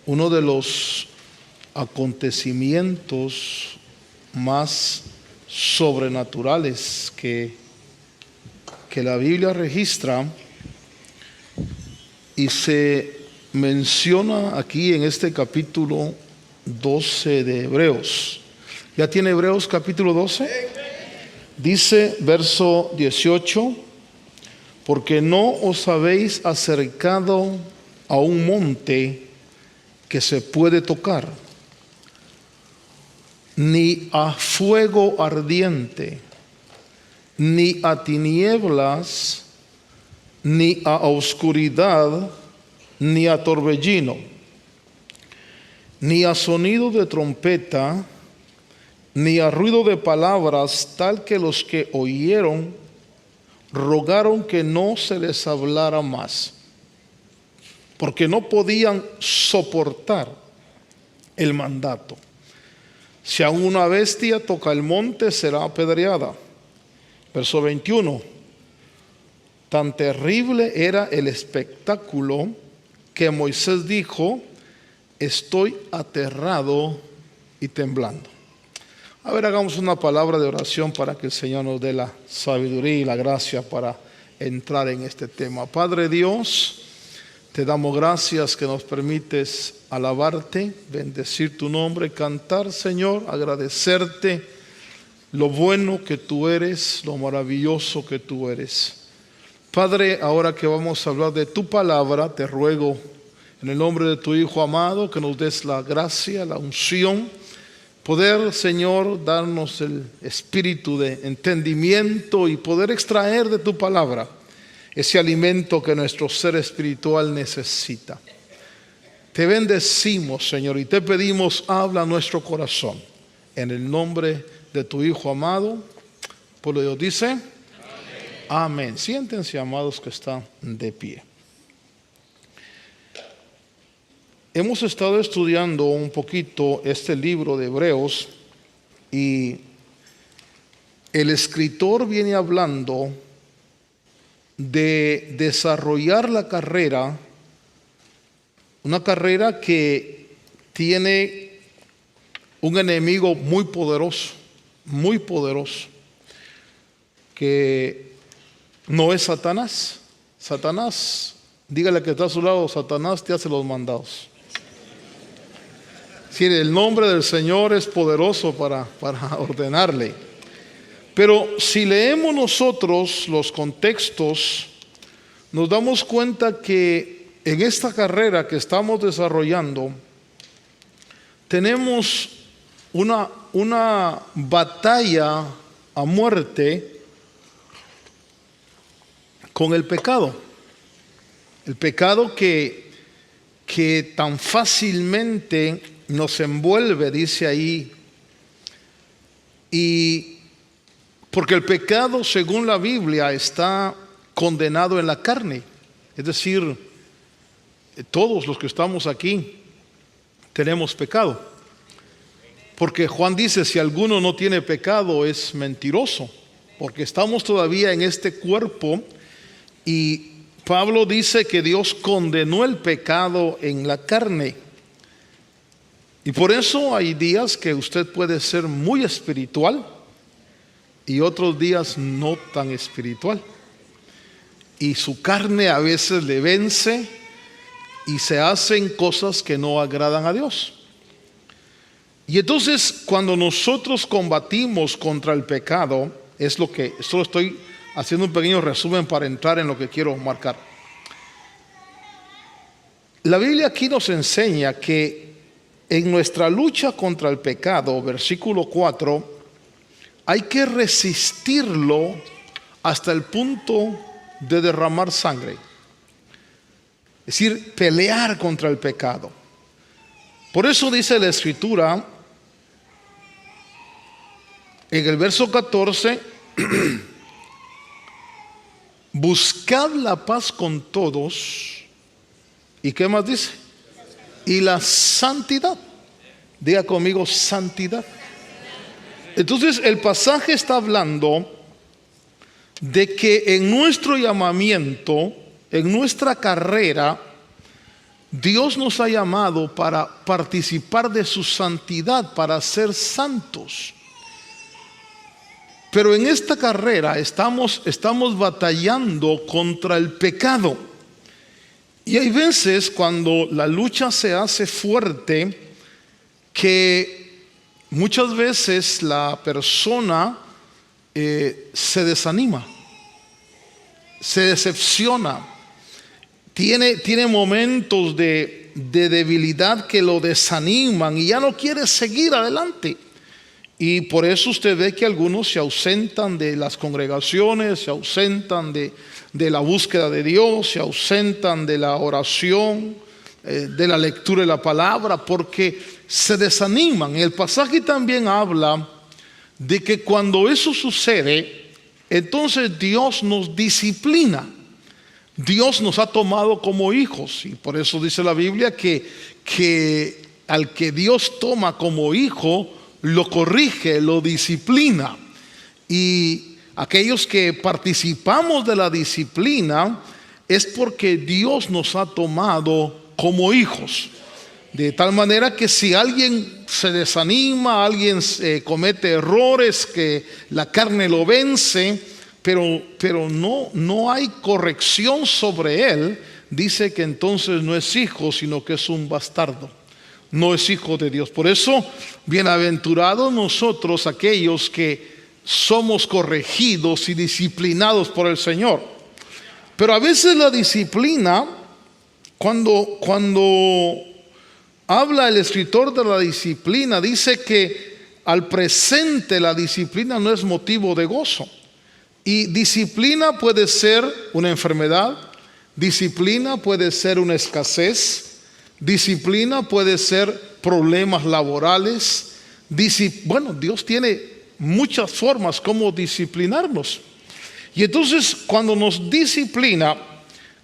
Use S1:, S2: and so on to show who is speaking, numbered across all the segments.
S1: uno de los acontecimientos más sobrenaturales que la Biblia registra, y se menciona aquí en este capítulo 12 de Hebreos. ¿Ya tiene Hebreos capítulo 12? Dice verso 18: porque no os habéis acercado a un monte que se puede tocar, ni a fuego ardiente, ni a tinieblas, ni a oscuridad, ni a torbellino, ni a sonido de trompeta, ni a ruido de palabras, tal que los que oyeron rogaron que no se les hablara más, porque no podían soportar el mandato. Si aún una bestia toca el monte, será apedreada. Verso 21: tan terrible era el espectáculo que Moisés dijo: estoy aterrado y temblando. A ver, hagamos una palabra de oración para que el Señor nos dé la sabiduría y la gracia para entrar en este tema. Padre Dios, te damos gracias que nos permites alabarte, bendecir tu nombre, cantar, Señor, agradecerte lo bueno que tú eres, lo maravilloso que tú eres. Padre, ahora que vamos a hablar de tu palabra, te ruego en el nombre de tu Hijo amado que nos des la gracia, la unción, poder, Señor, darnos el espíritu de entendimiento y poder extraer de tu palabra ese alimento que nuestro ser espiritual necesita. Te bendecimos, Señor, y te pedimos, habla a nuestro corazón. En el nombre de tu Hijo amado, por lo Dios dice, amén. Amén. Siéntense, amados, que están de pie. Hemos estado estudiando un poquito este libro de Hebreos y el escritor viene hablando de desarrollar la carrera, una carrera que tiene un enemigo muy poderoso, que no es Satanás. Satanás, dígale que está a su lado, Satanás te hace los mandados. Sí, el nombre del Señor es poderoso para ordenarle. Pero si leemos nosotros los contextos, nos damos cuenta que en esta carrera que estamos desarrollando, tenemos una batalla a muerte con el pecado. El pecado que tan fácilmente nos envuelve, dice ahí, y porque el pecado, según la Biblia, está condenado en la carne. Es decir, todos los que estamos aquí tenemos pecado. Porque Juan dice, si alguno no tiene pecado es mentiroso, porque estamos todavía en este cuerpo, y Pablo dice que Dios condenó el pecado en la carne. Y por eso hay días que usted puede ser muy espiritual y otros días no tan espiritual. Y su carne a veces le vence y se hacen cosas que no agradan a Dios. Y entonces cuando nosotros combatimos contra el pecado, solo estoy haciendo un pequeño resumen para entrar en lo que quiero marcar. La Biblia aquí nos enseña que en nuestra lucha contra el pecado, versículo 4, hay que resistirlo hasta el punto de derramar sangre. Es decir, pelear contra el pecado. Por eso dice la Escritura, en el verso 14, buscad la paz con todos. ¿Y qué más dice? Y la santidad. Diga conmigo, santidad. Entonces el pasaje está hablando de que en nuestro llamamiento, en nuestra carrera, Dios nos ha llamado para participar de su santidad, para ser santos. Pero en esta carrera estamos batallando contra el pecado. Y hay veces cuando la lucha se hace fuerte, que muchas veces la persona se desanima, se decepciona, tiene momentos de debilidad que lo desaniman y ya no quiere seguir adelante. Y por eso usted ve que algunos se ausentan de las congregaciones, se ausentan de la búsqueda de Dios, se ausentan de la oración, de la lectura de la palabra, porque se desaniman. El pasaje también habla de que cuando eso sucede, entonces Dios nos disciplina. Dios nos ha tomado como hijos, y por eso dice la Biblia que al que Dios toma como hijo, lo corrige, lo disciplina. Y aquellos que participamos de la disciplina es porque Dios nos ha tomado como hijos. De tal manera que si alguien se desanima, alguien comete errores, que la carne lo vence, pero no hay corrección sobre él, dice que entonces no es hijo, sino que es un bastardo. No es hijo de Dios. Por eso, bienaventurados nosotros aquellos que somos corregidos y disciplinados por el Señor. Pero a veces la disciplina, cuando habla el escritor de la disciplina, dice que al presente la disciplina no es motivo de gozo. Y disciplina puede ser una enfermedad, disciplina puede ser una escasez, disciplina puede ser problemas laborales. Bueno, Dios tiene muchas formas como disciplinarnos. Y entonces cuando nos disciplina,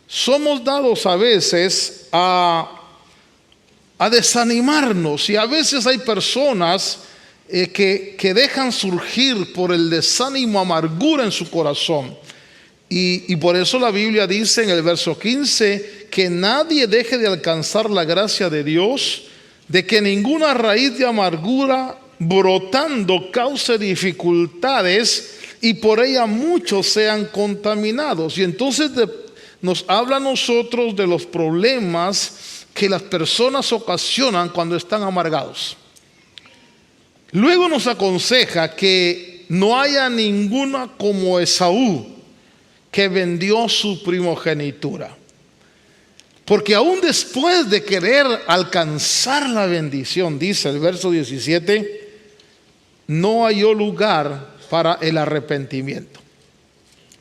S1: somos dados a veces a desanimarnos. Y a veces hay personas que dejan surgir por el desánimo amargura en su corazón. Y por eso la Biblia dice en el verso 15 que nadie deje de alcanzar la gracia de Dios, de que ninguna raíz de amargura brotando cause dificultades y por ella muchos sean contaminados. Y entonces nos habla a nosotros de los problemas que las personas ocasionan cuando están amargados. Luego nos aconseja que no haya ninguna como Esaú, que vendió su primogenitura. Porque aún después de querer alcanzar la bendición, dice el verso 17, no halló lugar para el arrepentimiento.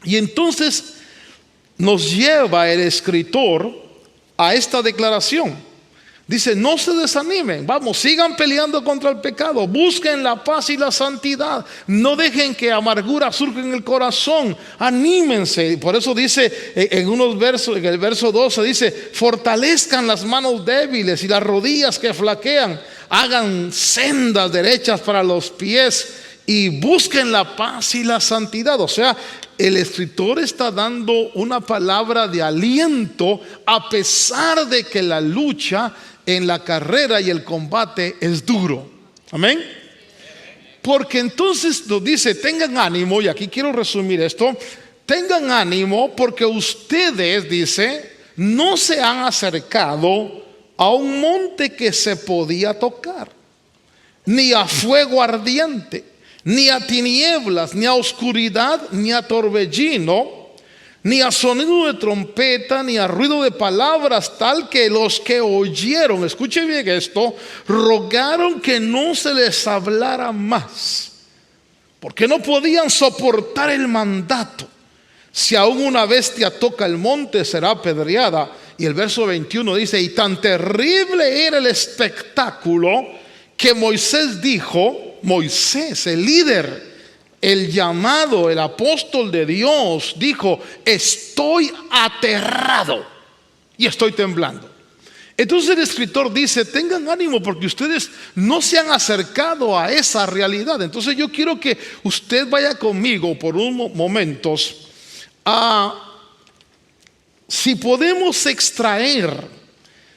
S1: Y entonces nos lleva el escritor a esta declaración. Dice, no se desanimen, vamos, sigan peleando contra el pecado, busquen la paz y la santidad, no dejen que amargura surja en el corazón, anímense. Por eso dice en unos versos, en el verso 12 dice, fortalezcan las manos débiles y las rodillas que flaquean, hagan sendas derechas para los pies y busquen la paz y la santidad. O sea, el escritor está dando una palabra de aliento a pesar de que la lucha en la carrera y el combate es duro. Amén. Porque entonces nos dice, tengan ánimo, y aquí quiero resumir esto, tengan ánimo porque ustedes, dice, no se han acercado a un monte que se podía tocar, ni a fuego ardiente, ni a tinieblas, ni a oscuridad, ni a torbellino, ni a sonido de trompeta, ni a ruido de palabras, tal que los que oyeron, escuchen bien esto, rogaron que no se les hablara más, porque no podían soportar el mandato. Si aún una bestia toca el monte, será apedreada. Y el verso 21 dice, y tan terrible era el espectáculo que Moisés dijo, Moisés, el líder, el llamado, el apóstol de Dios, dijo, estoy aterrado y estoy temblando. Entonces el escritor dice, tengan ánimo porque ustedes no se han acercado a esa realidad. Entonces yo quiero que usted vaya conmigo por unos momentos a, si podemos extraer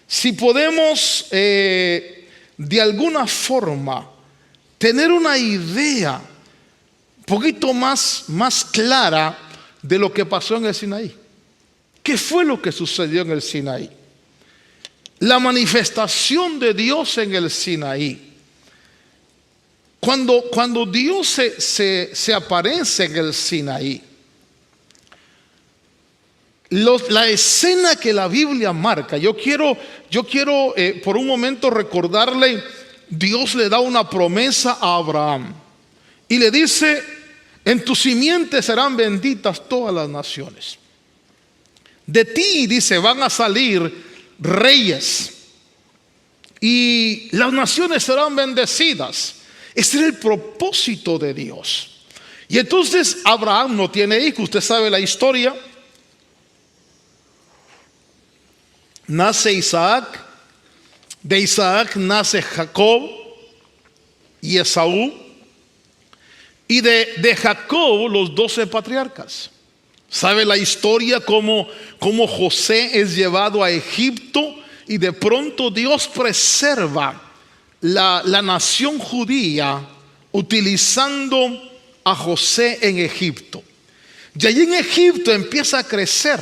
S1: si podemos de alguna forma tener una idea un poquito más clara de lo que pasó en el Sinaí. ¿Qué fue lo que sucedió en el Sinaí? La manifestación de Dios en el Sinaí. Cuando Dios se aparece en el Sinaí, la escena que la Biblia marca, yo quiero por un momento recordarle, Dios le da una promesa a Abraham y le dice: en tu simiente serán benditas todas las naciones. De ti, dice, van a salir reyes y las naciones serán bendecidas. Ese era el propósito de Dios. Y entonces Abraham no tiene hijos, usted sabe la historia. Nace Isaac, de Isaac nace Jacob y Esaú, y de Jacob los 12 patriarcas. ¿Sabe la historia cómo José es llevado a Egipto y de pronto Dios preserva la nación judía utilizando a José en Egipto? Y allí en Egipto empieza a crecer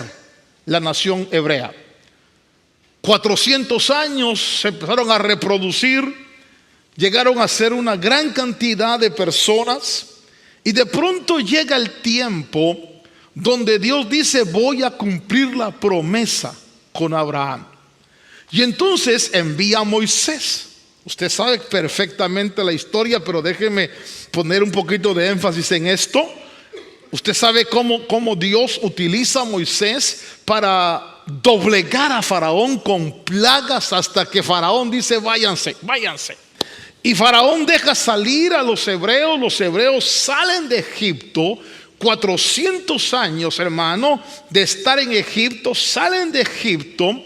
S1: la nación hebrea. 400 años se empezaron a reproducir, llegaron a ser una gran cantidad de personas y de pronto llega el tiempo donde Dios dice: voy a cumplir la promesa con Abraham. Y entonces envía a Moisés. Usted sabe perfectamente la historia, pero déjeme poner un poquito de énfasis en esto. Usted sabe cómo Dios utiliza a Moisés para doblegar a Faraón con plagas hasta que Faraón dice: váyanse. Y Faraón deja salir a los hebreos salen de Egipto. 400 años, hermano, de estar en Egipto, salen de Egipto,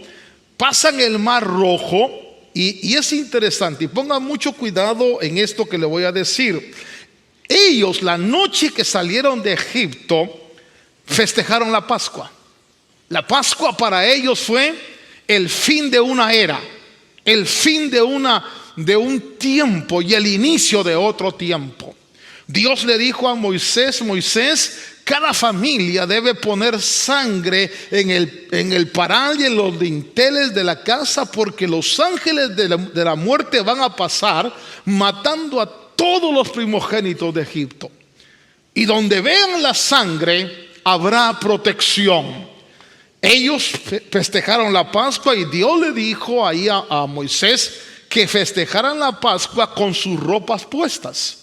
S1: pasan el Mar Rojo, y es interesante, y pongan mucho cuidado en esto que le voy a decir. Ellos, la noche que salieron de Egipto, festejaron la Pascua. La Pascua para ellos fue el fin de una era, el fin de un tiempo y el inicio de otro tiempo. Dios le dijo a Moisés: cada familia debe poner sangre en el paral y en los dinteles de la casa, porque los ángeles de la muerte van a pasar matando a todos los primogénitos de Egipto. Y donde vean la sangre habrá protección. Ellos festejaron la Pascua y Dios le dijo ahí a Moisés que festejaran la Pascua con sus ropas puestas,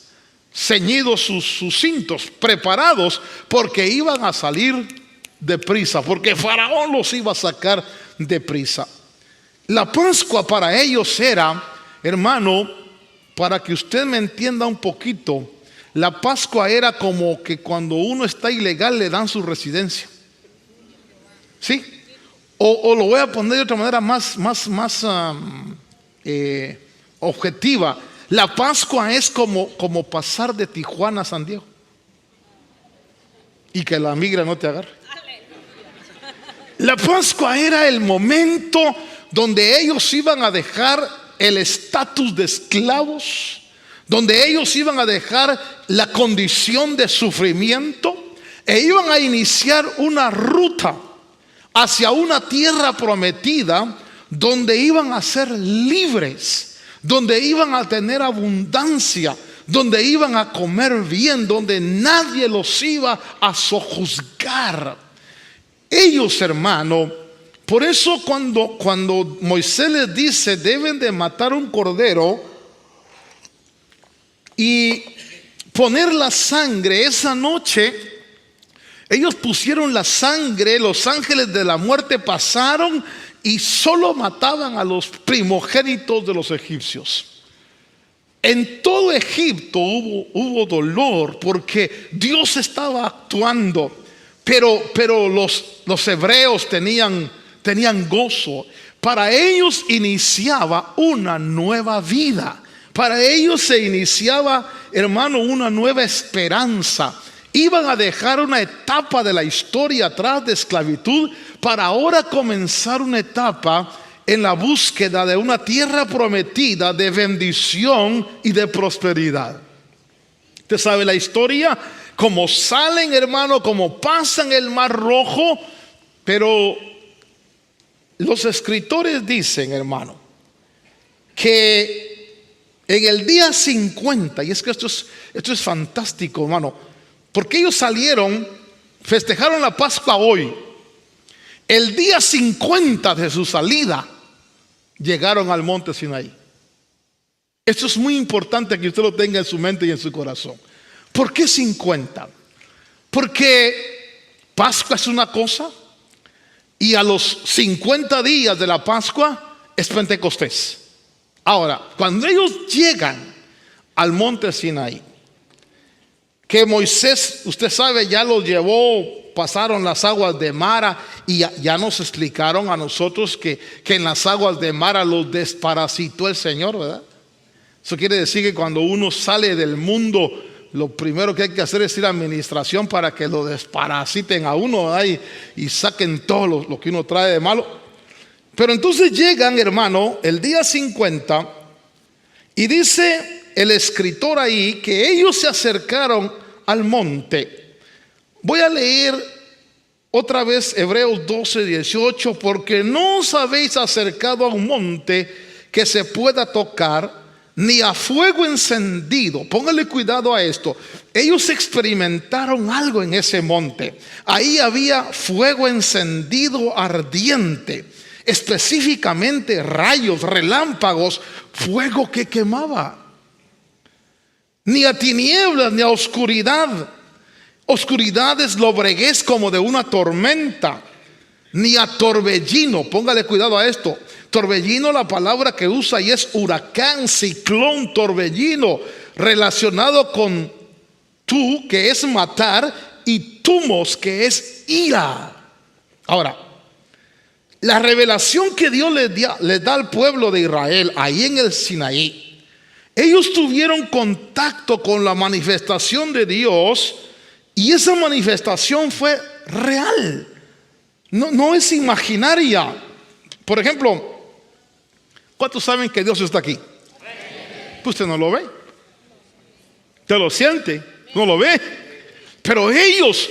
S1: ceñidos sus cintos, preparados, porque iban a salir deprisa, porque Faraón los iba a sacar deprisa. La Pascua para ellos era, hermano, para que usted me entienda un poquito, la Pascua era como que cuando uno está ilegal le dan su residencia. ¿Sí? O lo voy a poner de otra manera más objetiva. La Pascua es como pasar de Tijuana a San Diego y que la migra no te agarre. La Pascua era el momento donde ellos iban a dejar el estatus de esclavos, donde ellos iban a dejar la condición de sufrimiento e iban a iniciar una ruta hacia una tierra prometida donde iban a ser libres, donde iban a tener abundancia, donde iban a comer bien, donde nadie los iba a sojuzgar. Ellos, hermano, por eso cuando Moisés les dice: deben de matar un cordero y poner la sangre esa noche, ellos pusieron la sangre, los ángeles de la muerte pasaron y solo mataban a los primogénitos de los egipcios. En todo Egipto hubo dolor porque Dios estaba actuando, pero los hebreos tenían gozo. Para ellos iniciaba una nueva vida. Para ellos se iniciaba, hermano, una nueva esperanza. Iban a dejar una etapa de la historia atrás de esclavitud para ahora comenzar una etapa en la búsqueda de una tierra prometida de bendición y de prosperidad. Usted sabe la historia, cómo salen, hermano, cómo pasan el Mar Rojo, pero los escritores dicen, hermano, que en el día 50, y es que esto es fantástico, hermano, porque ellos salieron, festejaron la Pascua hoy. El día 50 de su salida, llegaron al monte Sinaí. Esto es muy importante que usted lo tenga en su mente y en su corazón. ¿Por qué 50? Porque Pascua es una cosa y a los 50 días de la Pascua es Pentecostés. Ahora, cuando ellos llegan al monte Sinaí, que Moisés, usted sabe, ya los llevó, pasaron las aguas de Mara y ya nos explicaron a nosotros que en las aguas de Mara los desparasitó el Señor, ¿verdad? Eso quiere decir que cuando uno sale del mundo, lo primero que hay que hacer es ir a administración para que lo desparasiten a uno, ¿verdad? Y saquen todo lo que uno trae de malo. Pero entonces llegan, hermano, el día 50 y dice el escritor ahí que ellos se acercaron al monte. Voy a leer otra vez Hebreos 12:18, porque no os habéis acercado a un monte que se pueda tocar, ni a fuego encendido. Póngale cuidado a esto. Ellos experimentaron algo en ese monte. Ahí había fuego encendido ardiente, específicamente rayos, relámpagos, fuego que quemaba. Ni a tinieblas ni a oscuridad. Oscuridad es lobreguez como de una tormenta, ni a torbellino. Póngale cuidado a esto. Torbellino, la palabra que usa y es huracán, ciclón, torbellino, relacionado con tú, que es matar, y tumos, que es ira. Ahora, la revelación que Dios les da al pueblo de Israel ahí en el Sinaí, ellos tuvieron contacto con la manifestación de Dios y esa manifestación fue real, no es imaginaria. Por ejemplo, ¿cuántos saben que Dios está aquí? Pues usted no lo ve, usted lo siente, no lo ve. Pero ellos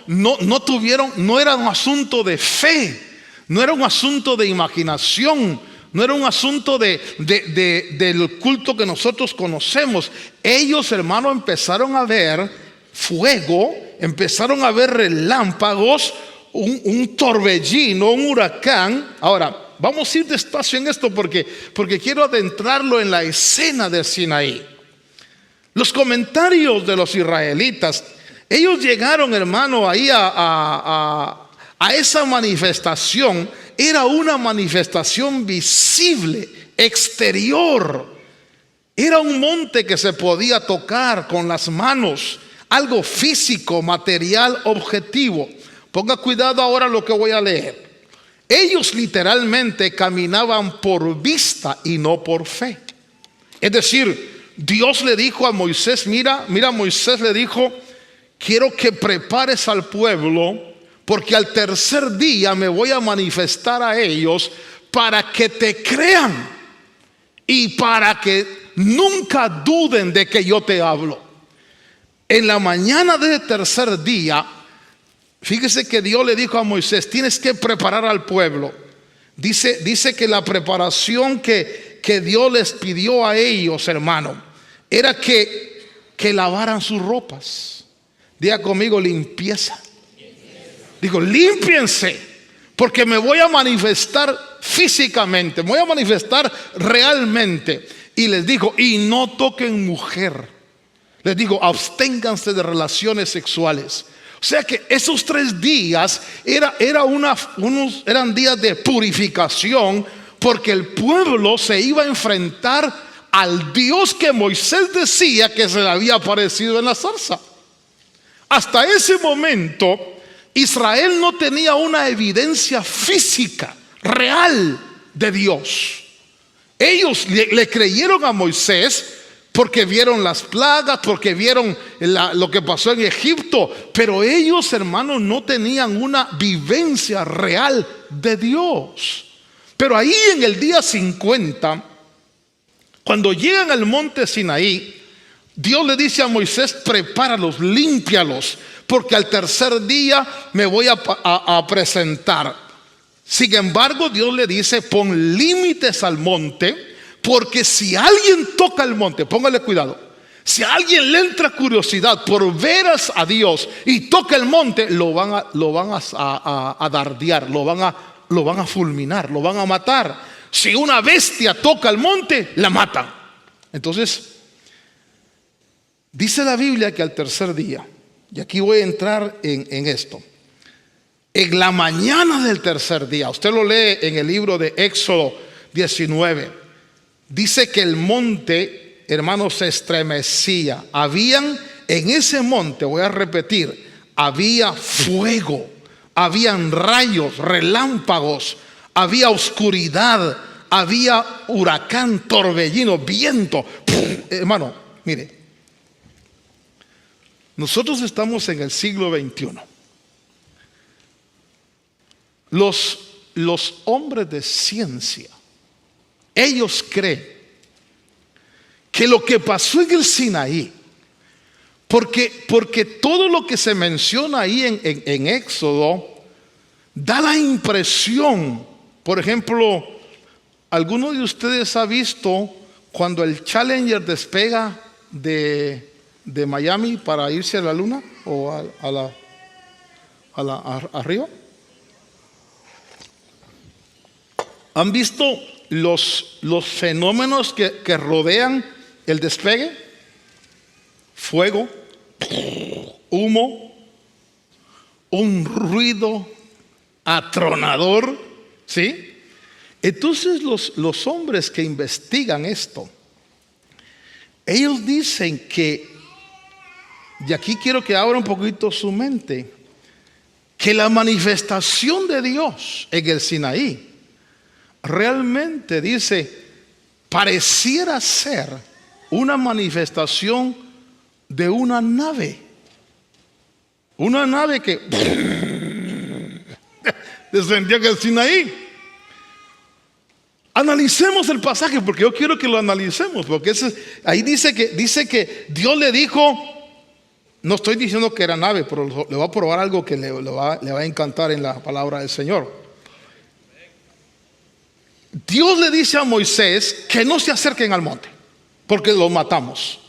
S1: no tuvieron, no era un asunto de fe, no era un asunto de imaginación, no era un asunto del culto que nosotros conocemos. Ellos, hermano, empezaron a ver fuego, empezaron a ver relámpagos, un torbellino, un huracán. Ahora, vamos a ir despacio en esto porque quiero adentrarlo en la escena del Sinaí. Los comentarios de los israelitas, ellos llegaron, hermano, ahí a esa manifestación. Era una manifestación visible, exterior. Era un monte que se podía tocar con las manos, algo físico, material, objetivo. Ponga cuidado ahora lo que voy a leer. Ellos literalmente caminaban por vista y no por fe. Es decir, Dios le dijo a Moisés, mira, Moisés le dijo, quiero que prepares al pueblo, porque al tercer día me voy a manifestar a ellos para que te crean y para que nunca duden de que yo te hablo. En la mañana del tercer día, fíjese que Dios le dijo a Moisés, tienes que preparar al pueblo. Dice que la preparación que Dios les pidió a ellos, hermano, era que lavaran sus ropas. Diga conmigo, limpieza. Digo, límpiense, porque me voy a manifestar físicamente, me voy a manifestar realmente. Y les dijo, y no toquen mujer. Les digo, absténganse de relaciones sexuales. O sea que esos 3 días eran días de purificación, porque el pueblo se iba a enfrentar al Dios que Moisés decía que se le había aparecido en la zarza. Hasta ese momento, Israel no tenía una evidencia física, real de Dios. Ellos le creyeron a Moisés porque vieron las plagas, porque vieron lo que pasó en Egipto. Pero ellos, hermanos, no tenían una vivencia real de Dios. Pero ahí en el día 50, cuando llegan al monte Sinaí, Dios le dice a Moisés: prepáralos, límpialos, porque al tercer día me voy a presentar. Sin embargo, Dios le dice: pon límites al monte, porque si alguien toca el monte, póngale cuidado, si a alguien le entra curiosidad por ver a Dios y toca el monte, lo van a dardear, lo van a fulminar, lo van a matar. Si una bestia toca el monte, la matan. Entonces, dice la Biblia que al tercer día, y aquí voy a entrar en esto, en la mañana del tercer día, usted lo lee en el libro de Éxodo 19, dice que el monte, hermanos, se estremecía. Habían en ese monte, voy a repetir, había fuego, habían rayos, relámpagos, había oscuridad, había huracán, torbellino, viento. Hermano, mire, nosotros estamos en el siglo XXI. Los hombres de ciencia, ellos creen que lo que pasó en el Sinaí, porque todo lo que se menciona ahí en Éxodo da la impresión. Por ejemplo, ¿alguno de ustedes ha visto cuando el Challenger despega de Miami para irse a la luna o arriba? ¿Han visto los fenómenos que rodean el despegue? Fuego, humo, un ruido atronador, ¿sí? Entonces los hombres que investigan esto, ellos dicen que, y aquí quiero que abra un poquito su mente, que la manifestación de Dios en el Sinaí realmente, dice, pareciera ser una manifestación de una nave que descendió en el Sinaí. Analicemos el pasaje, porque yo quiero que lo analicemos, porque ahí dice que Dios le dijo, no estoy diciendo que era nave, pero le voy a probar algo que le va a encantar en la palabra del Señor. Dios le dice a Moisés que no se acerquen al monte, porque lo matamos.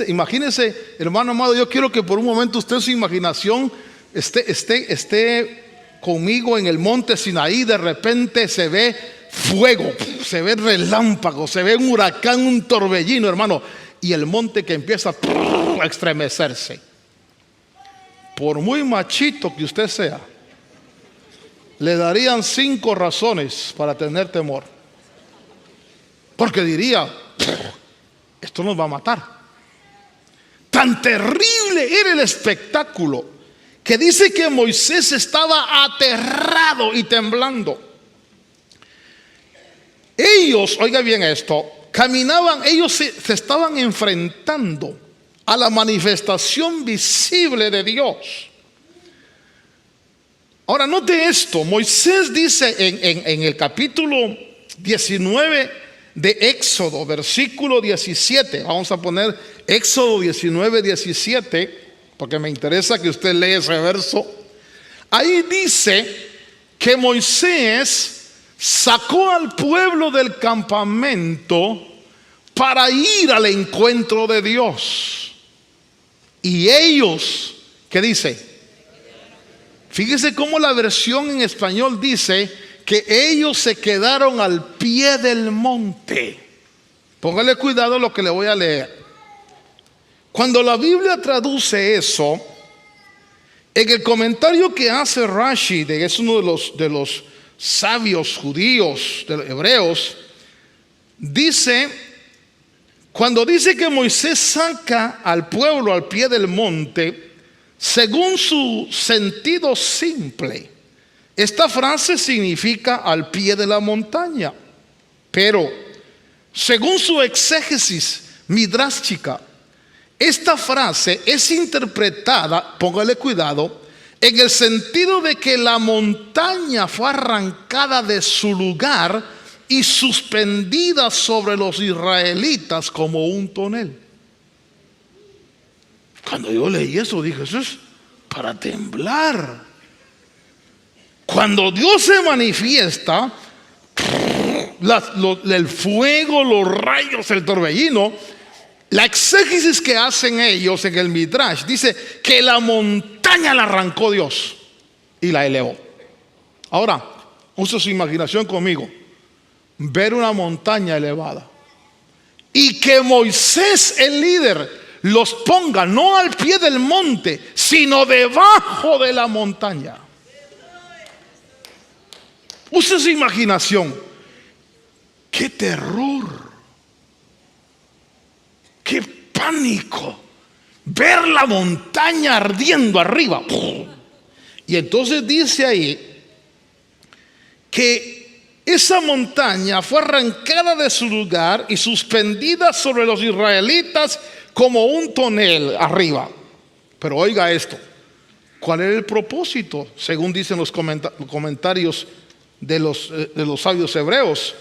S1: Imagínese, hermano amado, yo quiero que por un momento usted en su imaginación esté conmigo en el monte Sinaí. De repente se ve fuego, se ve relámpago, se ve un huracán, un torbellino, hermano, y el monte que empieza a estremecerse. Por muy machito que usted sea, le darían 5 razones para tener temor, porque diría: esto nos va a matar. Tan terrible era el espectáculo que dice que Moisés estaba aterrado y temblando. Ellos, oiga bien esto, caminaban, ellos se estaban enfrentando a la manifestación visible de Dios. Ahora note esto, Moisés dice en el capítulo 19 de Éxodo, versículo 17, vamos a poner Éxodo 19, 17, porque me interesa que usted lea ese verso. Ahí dice que Moisés sacó al pueblo del campamento para ir al encuentro de Dios. Y ellos, ¿qué dice? Fíjese cómo la versión en español dice que ellos se quedaron al pie del monte. Póngale cuidado a lo que le voy a leer. Cuando la Biblia traduce eso, en el comentario que hace Rashi, que es uno de los sabios judíos, de los hebreos, dice, cuando dice que Moisés saca al pueblo al pie del monte, según su sentido simple, esta frase significa al pie de la montaña. Pero según su exégesis midrashica, esta frase es interpretada, póngale cuidado, en el sentido de que la montaña fue arrancada de su lugar y suspendida sobre los israelitas como un tonel. Cuando yo leí eso dije, eso es para temblar. Cuando Dios se manifiesta, el fuego, los rayos, el torbellino, la exégesis que hacen ellos en el Midrash dice que la montaña la arrancó Dios y la elevó. Ahora, use su imaginación conmigo. Ver una montaña elevada y que Moisés, el líder, los ponga no al pie del monte, sino debajo de la montaña. Use su imaginación. ¡Qué terror! ¡Qué pánico! Ver la montaña ardiendo arriba. Y entonces dice ahí que esa montaña fue arrancada de su lugar y suspendida sobre los israelitas como un tonel arriba. Pero oiga esto, ¿cuál era el propósito? Según dicen los comentarios de los sabios hebreos,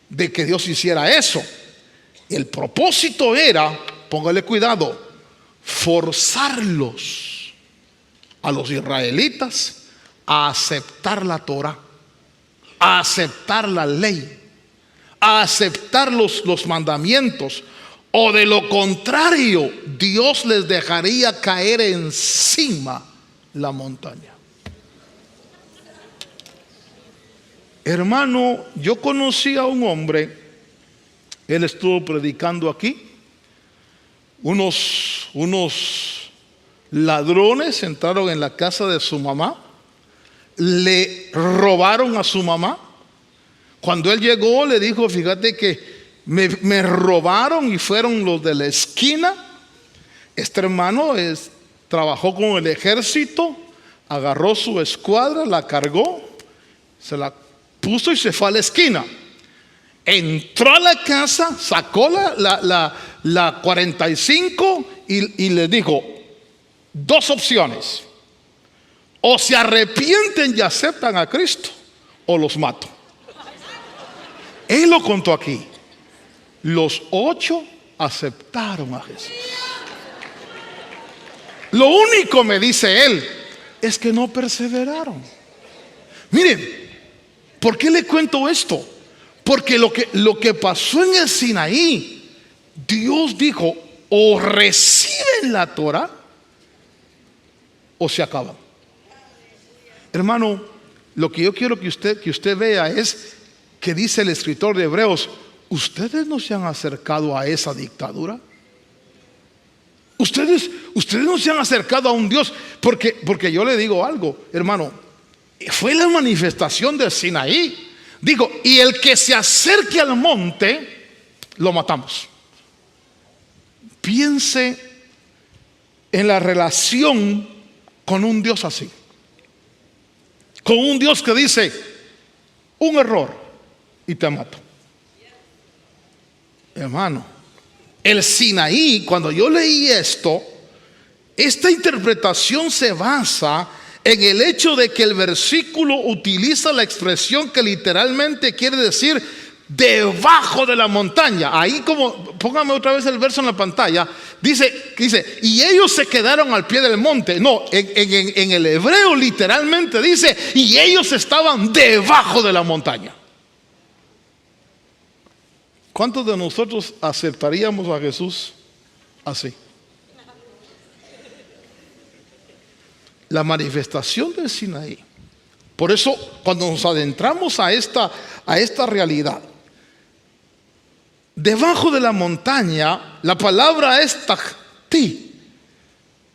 S1: de que Dios hiciera eso. El propósito era, póngale cuidado, forzarlos a los israelitas a aceptar la Torah, a aceptar la ley, a aceptar los mandamientos, o de lo contrario Dios les dejaría caer encima la montaña. Hermano, yo conocí a un hombre, él estuvo predicando aquí. Unos ladrones entraron en la casa de su mamá, le robaron a su mamá. Cuando él llegó le dijo, fíjate que me robaron y fueron los de la esquina. Este hermano trabajó con el ejército, agarró su escuadra, la cargó, se la puso y se fue a la esquina. Entró a la casa, sacó la 45 y le dijo, dos opciones: o se arrepienten y aceptan a Cristo, o los mato. Él lo contó aquí. Los 8 aceptaron a Jesús. Lo único, me dice él, es que no perseveraron. Miren, ¿por qué le cuento esto? Porque lo que pasó en el Sinaí, Dios dijo, o reciben la Torah o se acaban. Hermano, lo que yo quiero que usted vea es que dice el escritor de Hebreos, ¿ustedes no se han acercado a esa dictadura? Ustedes no se han acercado a un Dios, porque yo le digo algo, hermano, fue la manifestación del Sinaí. Digo, y el que se acerque al monte, lo matamos. Piense en la relación con un Dios así. Con un Dios que dice, un error y te mato. Hermano, el Sinaí, cuando yo leí esto, esta interpretación se basa en el hecho de que el versículo utiliza la expresión que literalmente quiere decir debajo de la montaña. Ahí, como póngame otra vez el verso en la pantalla, dice y ellos se quedaron al pie del monte. No, en el hebreo literalmente dice y ellos estaban debajo de la montaña. ¿Cuántos de nosotros aceptaríamos a Jesús así? La manifestación del Sinaí. Por eso, cuando nos adentramos a esta realidad, debajo de la montaña, la palabra es Tahti,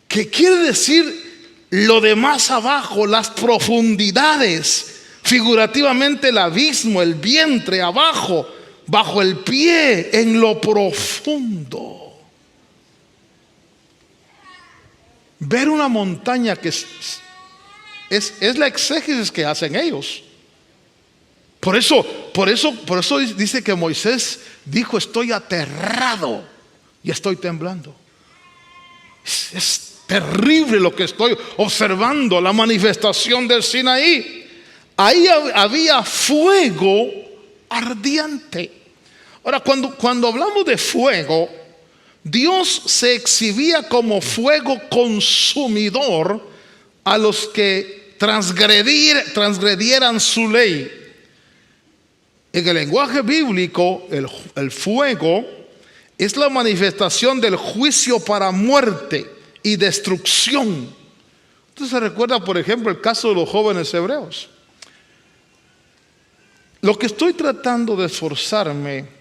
S1: que quiere decir lo de más abajo, las profundidades, figurativamente el abismo, el vientre abajo, bajo el pie, en lo profundo. Ver una montaña que es la exégesis que hacen ellos. Por eso dice que Moisés dijo, estoy aterrado y estoy temblando. Es terrible lo que estoy observando, la manifestación del Sinaí. Ahí había fuego ardiente. Ahora, cuando hablamos de fuego, Dios se exhibía como fuego consumidor a los que transgredieran su ley. En el lenguaje bíblico, el fuego es la manifestación del juicio para muerte y destrucción. Entonces se recuerda, por ejemplo, el caso de los jóvenes hebreos. Lo que estoy tratando de esforzarme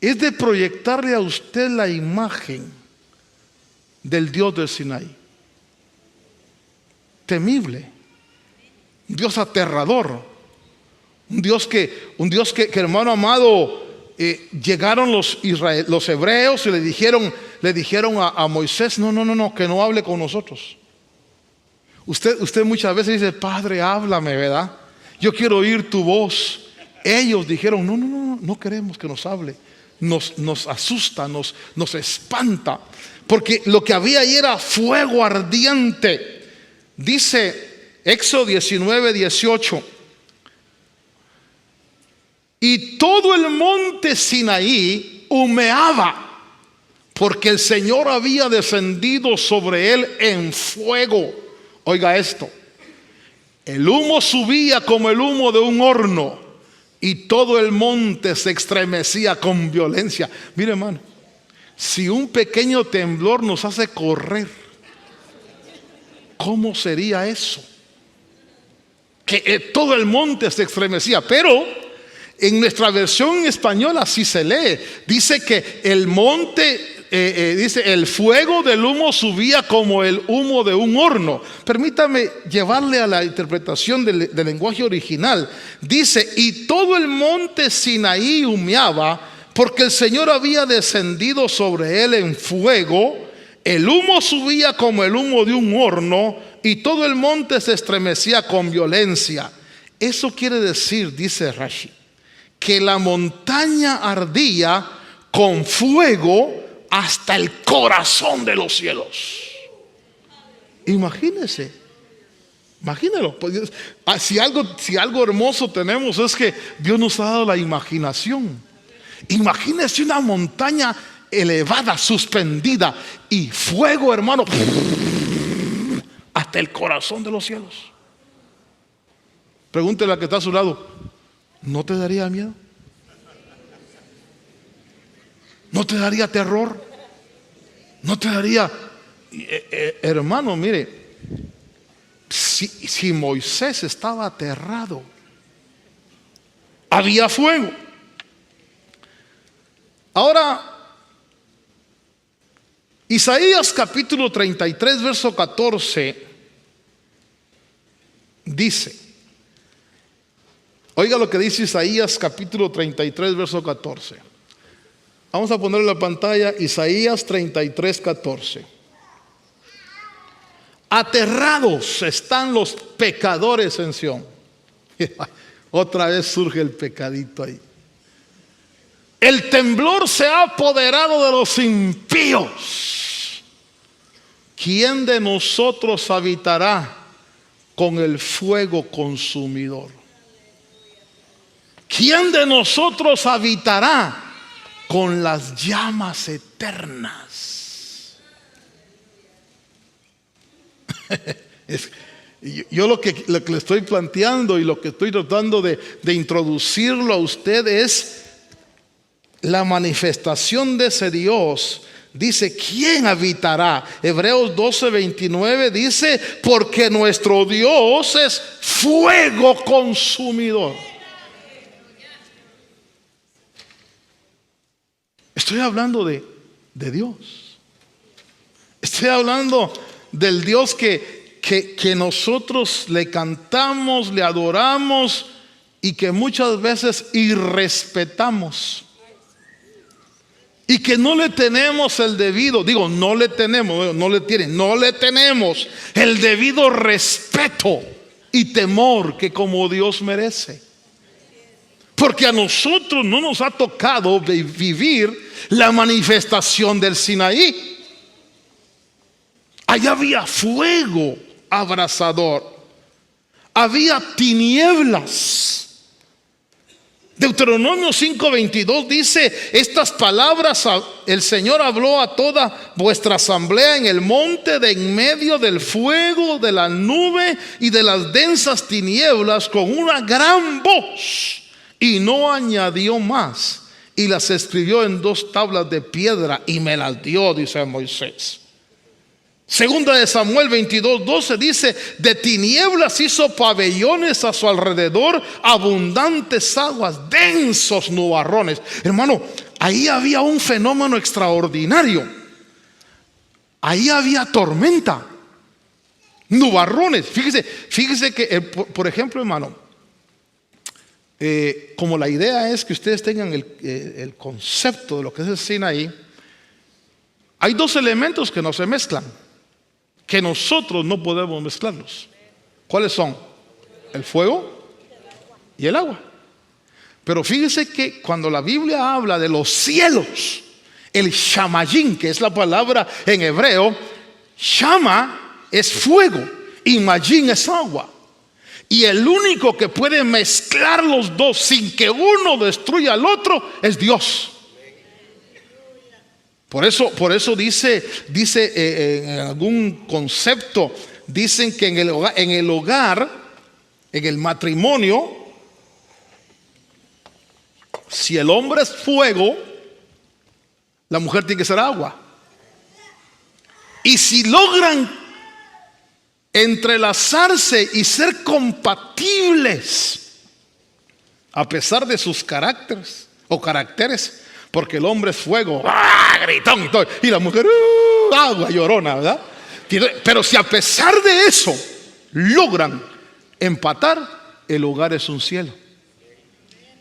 S1: es de proyectarle a usted la imagen del Dios del Sinaí. Temible, un Dios aterrador, un Dios que hermano amado, llegaron los hebreos y le dijeron a Moisés, no, que no hable con nosotros. Usted muchas veces dice, Padre, háblame, ¿verdad? Yo quiero oír tu voz. Ellos dijeron, no queremos que nos hable. Nos asusta, nos espanta, porque lo que había ahí era fuego ardiente. Dice Éxodo 19:18, y todo el monte Sinaí humeaba, porque el Señor había descendido sobre él en fuego. Oiga esto, el humo subía como el humo de un horno, y todo el monte se estremecía con violencia. Mire, hermano, si un pequeño temblor nos hace correr, ¿cómo sería eso? Que todo el monte se estremecía. Pero en nuestra versión española así se lee. Dice que el monte, dice, el fuego del humo subía como el humo de un horno. Permítame llevarle a la interpretación del lenguaje original. Dice, y todo el monte Sinaí humeaba, porque el Señor había descendido sobre él en fuego. El humo subía como el humo de un horno, y todo el monte se estremecía con violencia. Eso quiere decir, dice Rashi, que la montaña ardía con fuego hasta el corazón de los cielos. Imagínense, imagínelo. Si algo hermoso tenemos es que Dios nos ha dado la imaginación. Imagínense una montaña elevada, suspendida, y fuego, hermano, hasta el corazón de los cielos. Pregúntele a que está a su lado, ¿no te daría miedo? ¿No te daría terror? ¿No te daría? Hermano, mire, si Moisés estaba aterrado, había fuego. Ahora, Isaías capítulo 33, verso 14, dice, oiga lo que dice Isaías capítulo 33, verso 14. Vamos a poner en la pantalla Isaías 33, 14. Aterrados están los pecadores en Sión. Otra vez surge el pecadito ahí. El temblor se ha apoderado de los impíos. ¿Quién de nosotros habitará con el fuego consumidor? ¿Quién de nosotros habitará con las llamas eternas? Yo lo que le estoy planteando y lo que estoy tratando de introducirlo a usted es la manifestación de ese Dios. Dice, ¿quién habitará? Hebreos 12:29 dice, porque nuestro Dios es fuego consumidor. Estoy hablando de Dios. Estoy hablando del Dios que nosotros le cantamos, le adoramos y que muchas veces irrespetamos. Y que no le tenemos el debido, no le tenemos el debido respeto y temor que como Dios merece. Porque a nosotros no nos ha tocado vivir la manifestación del Sinaí. Allá había fuego abrasador. Había tinieblas. Deuteronomio 5:22 dice: estas palabras el Señor habló a toda vuestra asamblea en el monte de en medio del fuego, de la nube y de las densas tinieblas, con una gran voz, y no añadió más, y las escribió en 2 tablas de piedra y me las dio, dice Moisés. Segunda de Samuel 22:12 dice: de tinieblas hizo pabellones a su alrededor, abundantes aguas, densos nubarrones. Hermano, ahí había un fenómeno extraordinario. Ahí había tormenta, nubarrones. Fíjese que, por ejemplo, hermano, como la idea es que ustedes tengan el concepto de lo que es el Sinaí, hay 2 elementos que no se mezclan, que nosotros no podemos mezclarlos. ¿Cuáles son? El fuego y el agua. Pero fíjese que cuando la Biblia habla de los cielos, el shamayim, que es la palabra en hebreo, shama es fuego y mayim es agua. Y el único que puede mezclar los dos sin que uno destruya al otro es Dios. Por eso dice en algún concepto, dicen que en el hogar, en el matrimonio, si el hombre es fuego, la mujer tiene que ser agua. Y si logran entrelazarse y ser compatibles, a pesar de sus caracteres, porque el hombre es fuego, gritón y todo, y la mujer agua, llorona, ¿verdad? Pero si a pesar de eso logran empatar, el hogar es un cielo,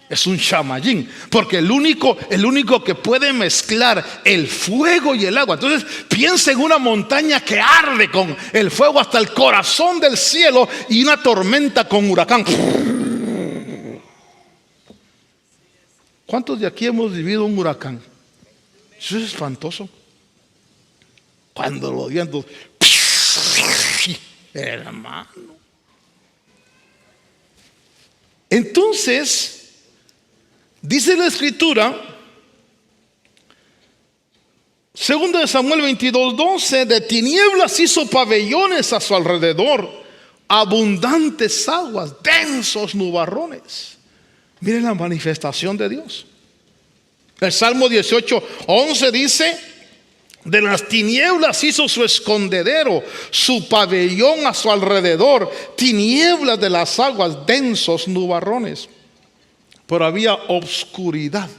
S1: es un shamayim, porque el único que puede mezclar el fuego y el agua. Entonces piensa en una montaña que arde con el fuego hasta el corazón del cielo y una tormenta con huracán. ¿Cuántos de aquí hemos vivido un huracán? Eso es espantoso. Cuando los vientos, hermano. Entonces, dice la Escritura, segunda de Samuel 22:12, de tinieblas hizo pabellones a su alrededor, abundantes aguas, densos nubarrones. Miren la manifestación de Dios. El Salmo 18:11 dice: de las tinieblas hizo su escondedero, su pabellón a su alrededor, tinieblas de las aguas, densos nubarrones. Pero había obscuridad.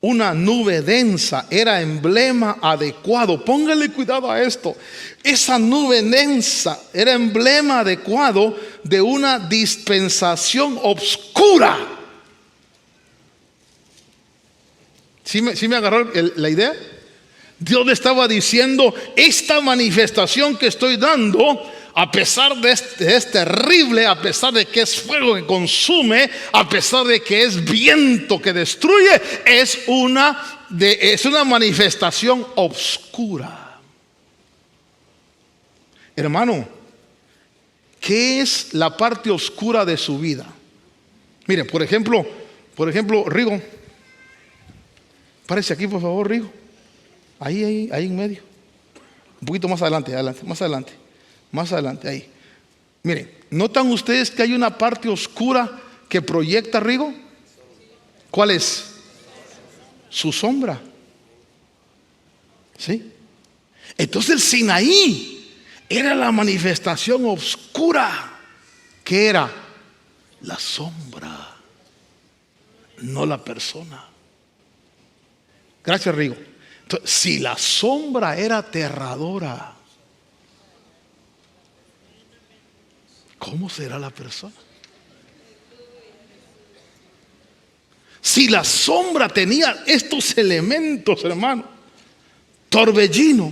S1: Una nube densa era emblema adecuado. Póngale cuidado a esto. Esa nube densa era emblema adecuado de una dispensación obscura. ¿Sí me agarró la idea? Dios le estaba diciendo: esta manifestación que estoy dando, a pesar de es terrible, a pesar de que es fuego que consume, a pesar de que es viento que destruye, es una manifestación oscura. Hermano, ¿qué es la parte oscura de su vida? Mire, por ejemplo, Rigo, párese aquí por favor, Rigo. Ahí en medio. Un poquito más adelante, más adelante, ahí. Miren, ¿notan ustedes que hay una parte oscura que proyecta Rigo? ¿Cuál es? Su sombra. ¿Sí? Entonces el Sinaí era la manifestación oscura. ¿Qué era? La sombra, no la persona. Gracias, Rigo. Entonces, si la sombra era aterradora, ¿cómo será la persona? Si la sombra tenía estos elementos, hermano, torbellino.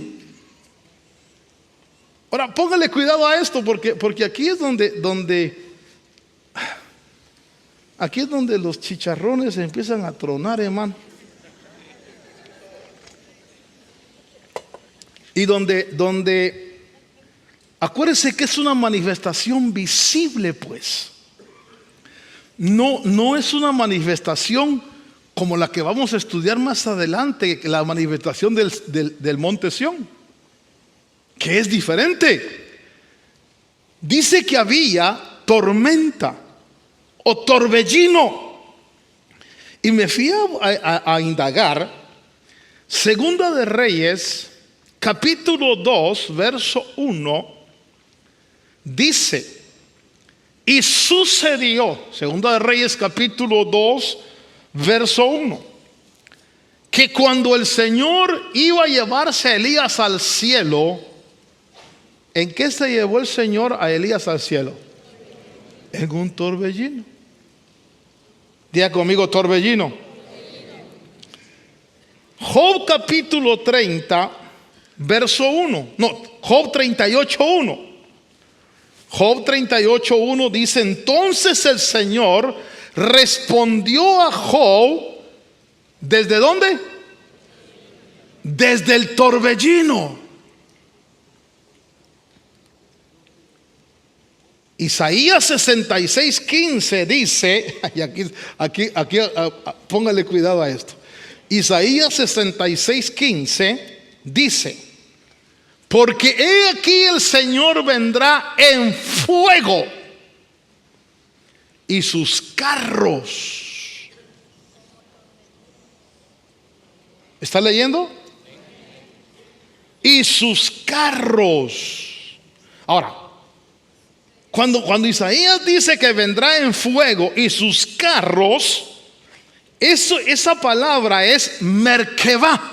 S1: Ahora, póngale cuidado a esto, porque aquí es donde los chicharrones empiezan a tronar, hermano. Y donde acuérdense que es una manifestación visible, pues. No es una manifestación como la que vamos a estudiar más adelante, la manifestación del monte Sión, que es diferente. Dice que había tormenta o torbellino. Y me fui a indagar. Segunda de Reyes, capítulo 2, verso 1, dice: y sucedió, Segunda de Reyes, capítulo 2, verso 1, que cuando el Señor iba a llevarse a Elías al cielo, ¿en qué se llevó el Señor a Elías al cielo? En un torbellino. Diga conmigo, torbellino. Job capítulo 30, verso 1. No, Job 38, 1. Job 38, 1 dice: entonces el Señor respondió a Job, ¿desde dónde? Desde el torbellino. Isaías 66, 15 dice, y aquí póngale cuidado a esto. Isaías 66, 15 dice: porque he aquí el Señor vendrá en fuego y sus carros. ¿Está leyendo? Y sus carros. Ahora, cuando Isaías dice que vendrá en fuego y sus carros, esa palabra es Merkebah.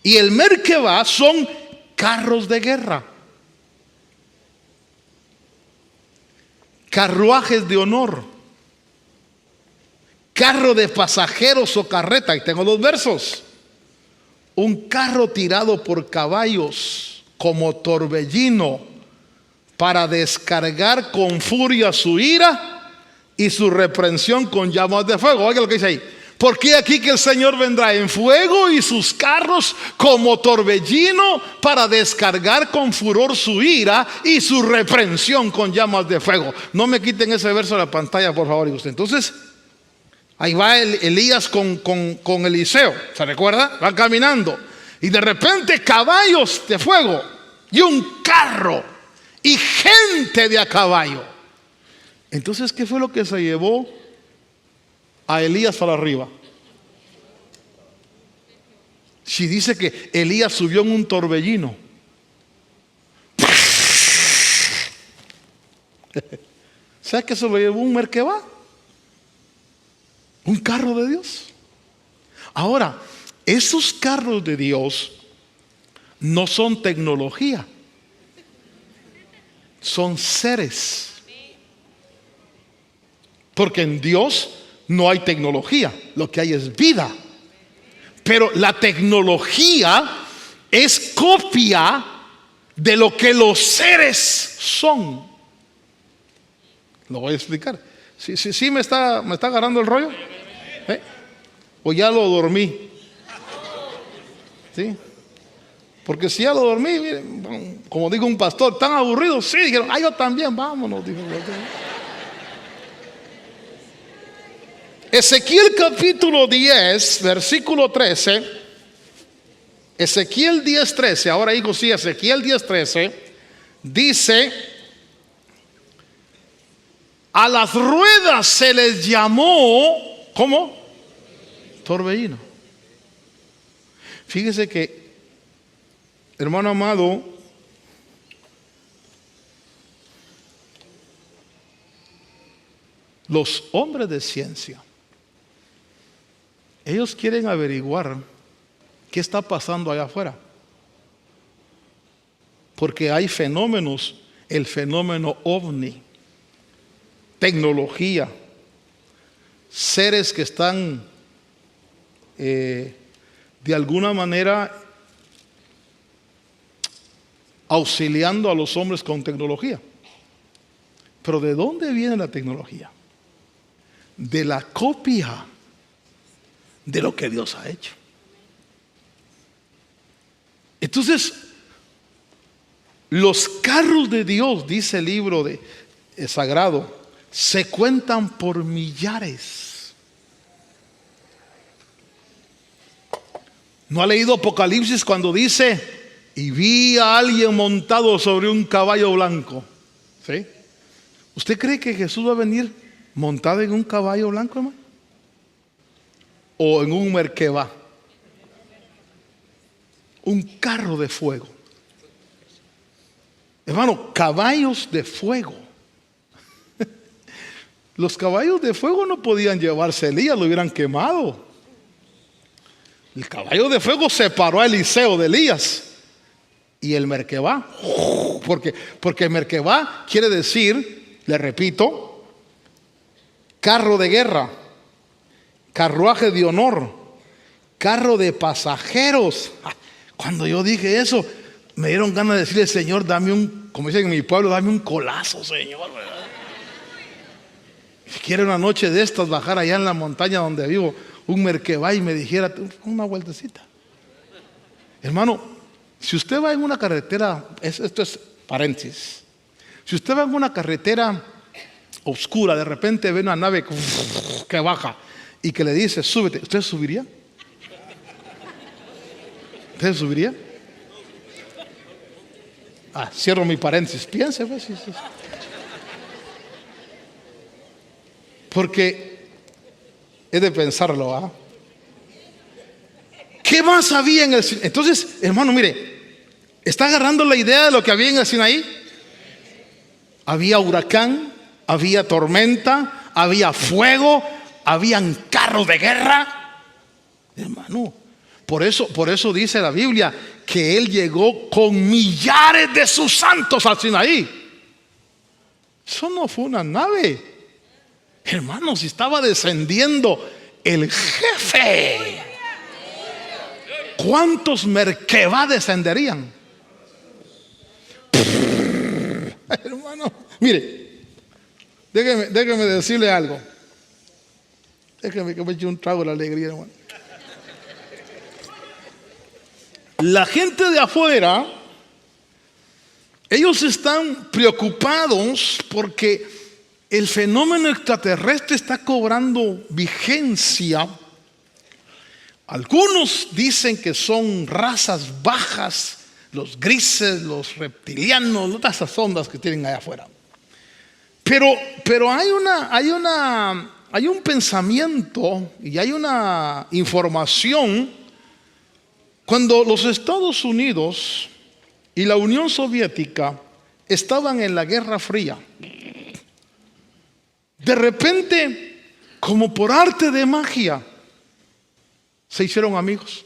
S1: Y el Merkebah son carros de guerra, carruajes de honor, carro de pasajeros o carreta. Y tengo los versos: un carro tirado por caballos como torbellino, para descargar con furia su ira y su reprensión con llamas de fuego. Oiga lo que dice ahí: porque aquí que el Señor vendrá en fuego y sus carros como torbellino, para descargar con furor su ira y su reprensión con llamas de fuego. No me quiten ese verso de la pantalla, por favor. Entonces, ahí va Elías con Eliseo. ¿Se recuerda? Van caminando y de repente caballos de fuego y un carro y gente de a caballo. Entonces, ¿qué fue lo que se llevó a Elías para arriba? Si dice que Elías subió en un torbellino. ¿Sabes que se lo llevó un Merkebah? Un carro de Dios. Ahora, esos carros de Dios no son tecnología, son seres. Porque en Dios no hay tecnología, lo que hay es vida. Pero la tecnología es copia de lo que los seres son. Lo voy a explicar. Sí me está agarrando el rollo. O ya lo dormí. ¿Sí? Porque si ya lo dormí, miren, como dijo un pastor, tan aburrido. Sí, dijeron, yo también, vámonos. Dijo. Ezequiel capítulo 10, versículo 13. Ezequiel 10, 13. Ahora digo sí, Ezequiel 10, 13. Dice: a las ruedas se les llamó, ¿cómo? Torbellino. Fíjese que, hermano amado, los hombres de ciencia, ellos quieren averiguar qué está pasando allá afuera. Porque hay fenómenos, el fenómeno ovni, tecnología, seres que están de alguna manera auxiliando a los hombres con tecnología. Pero ¿de dónde viene la tecnología? De la copia de lo que Dios ha hecho. Entonces, los carros de Dios, dice el libro sagrado, se cuentan por millares. ¿No ha leído Apocalipsis cuando dice: y vi a alguien montado sobre un caballo blanco? ¿Sí? ¿Usted cree que Jesús va a venir montado en un caballo blanco, hermano? ¿O en un merkebá? Un carro de fuego. Hermano, caballos de fuego. Los caballos de fuego no podían llevarse a Elías, lo hubieran quemado. El caballo de fuego separó a Eliseo de Elías. Y el merkebá, porque merkebá quiere decir, le repito, carro de guerra, carruaje de honor, carro de pasajeros. Cuando yo dije eso, me dieron ganas de decirle: Señor, dame como dicen en mi pueblo, dame un colazo, Señor. Si quiere una noche de estas bajar allá en la montaña donde vivo, un merkebá, y me dijera: una vueltecita. Hermano, si usted va en una carretera, esto es paréntesis, si usted va en una carretera oscura, de repente ve una nave que baja y que le dice: súbete, ¿usted subiría? ¿Usted subiría? Cierro mi paréntesis. Piense, pues, sí. Porque es de pensarlo, ¿Qué más había en el Sinaí? Entonces, hermano, mire, ¿está agarrando la idea de lo que había en el Sinaí? Había huracán, había tormenta, había fuego, habían carros de guerra. Hermano, por eso dice la Biblia que Él llegó con millares de sus santos al Sinaí. Eso no fue una nave. Hermanos, estaba descendiendo el jefe. ¿Cuántos merkebá descenderían? Hermano, mire, déjeme decirle algo. Déjeme que me eche un trago de la alegría, hermano. La gente de afuera, ellos están preocupados porque el fenómeno extraterrestre está cobrando vigencia. Algunos dicen que son razas bajas, los grises, los reptilianos, todas esas ondas que tienen allá afuera. Pero hay un pensamiento y hay una información. Cuando los Estados Unidos y la Unión Soviética estaban en la Guerra Fría, de repente, como por arte de magia, se hicieron amigos.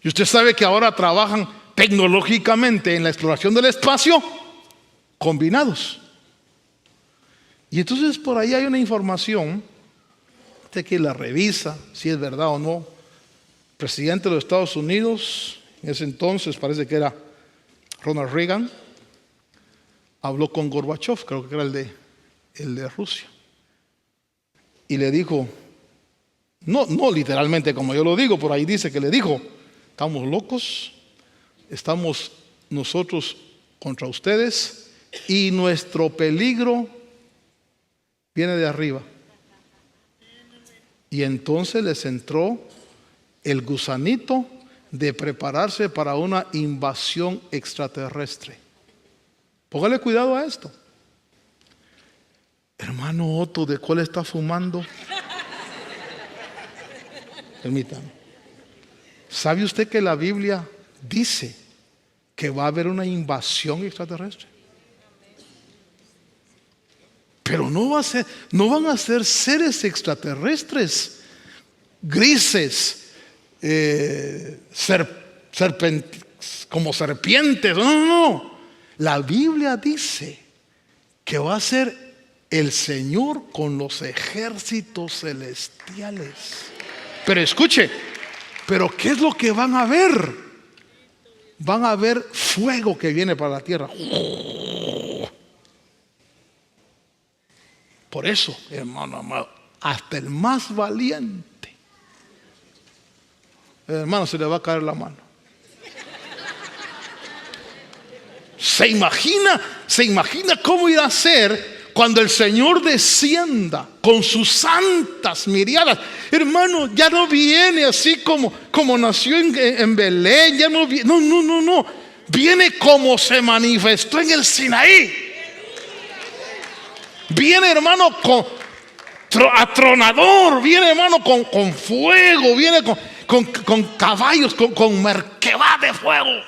S1: Y usted sabe que ahora trabajan tecnológicamente en la exploración del espacio, combinados. Y entonces por ahí hay una información, usted que la revisa, si es verdad o no. El presidente de los Estados Unidos, en ese entonces parece que era Ronald Reagan, habló con Gorbachev, creo que era el de Rusia, y le dijo, no literalmente como yo lo digo, por ahí dice que le dijo: estamos locos, estamos nosotros contra ustedes y nuestro peligro viene de arriba. Y entonces les entró el gusanito de prepararse para una invasión extraterrestre. Póngale cuidado a esto. Hermano Otto, ¿de cuál está fumando? Permítame. ¿Sabe usted que la Biblia dice que va a haber una invasión extraterrestre? Pero no van a ser seres extraterrestres grises, como serpientes. No. La Biblia dice que va a ser el Señor con los ejércitos celestiales. Pero escuche, ¿pero qué es lo que van a ver? Van a ver fuego que viene para la tierra. Por eso, hermano amado, hasta el más valiente, hermano, se le va a caer la mano. ¿Se imagina cómo irá a ser cuando el Señor descienda con sus santas miriadas? Hermano, ya no viene así como nació en Belén, ya no viene, no. Viene como se manifestó en el Sinaí. Viene, hermano, atronador, viene, hermano, con fuego, viene con caballos, con merkebá de fuego,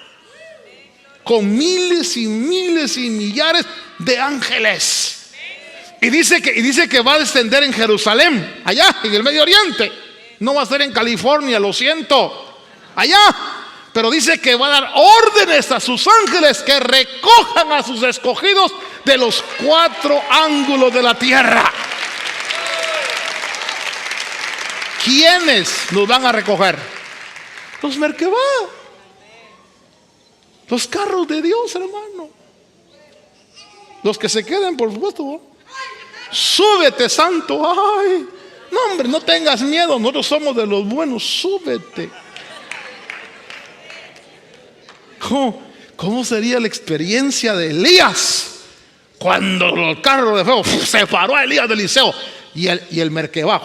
S1: con miles y miles y millares de ángeles. Y dice que va a descender en Jerusalén, allá en el Medio Oriente. No va a ser en California, lo siento, allá. Pero dice que va a dar órdenes a sus ángeles que recojan a sus escogidos de los 4 ángulos de la tierra. ¿Quiénes los van a recoger? Los merkebá, los carros de Dios, hermano. Los que se queden, por supuesto, ¿no? Súbete, santo. Ay, no, hombre, no tengas miedo, nosotros somos de los buenos. Súbete. ¿Cómo sería la experiencia de Elías cuando el carro de fuego se paró a Elías de Eliseo y el merkebá?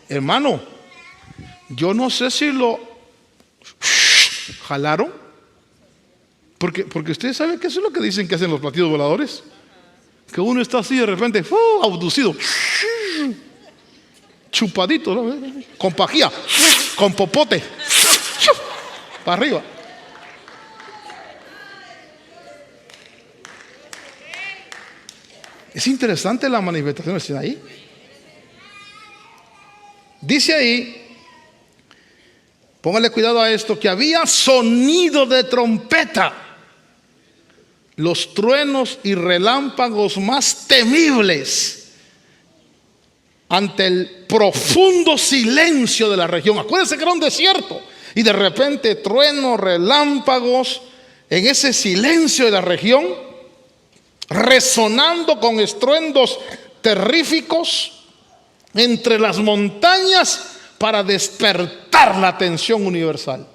S1: Hermano, yo no sé si lo jalaron, porque ustedes saben que eso es lo que dicen que hacen los platillos voladores, que uno está así de repente abducido, chupadito, ¿no? Con pajía, con popote, para arriba. Es interesante la manifestación del Sinaí. Dice ahí, póngale cuidado a esto, que había sonido de trompeta, los truenos y relámpagos más temibles ante el profundo silencio de la región. Acuérdense que era un desierto y de repente truenos, relámpagos, en ese silencio de la región, resonando con estruendos terríficos entre las montañas para despertar la atención universal.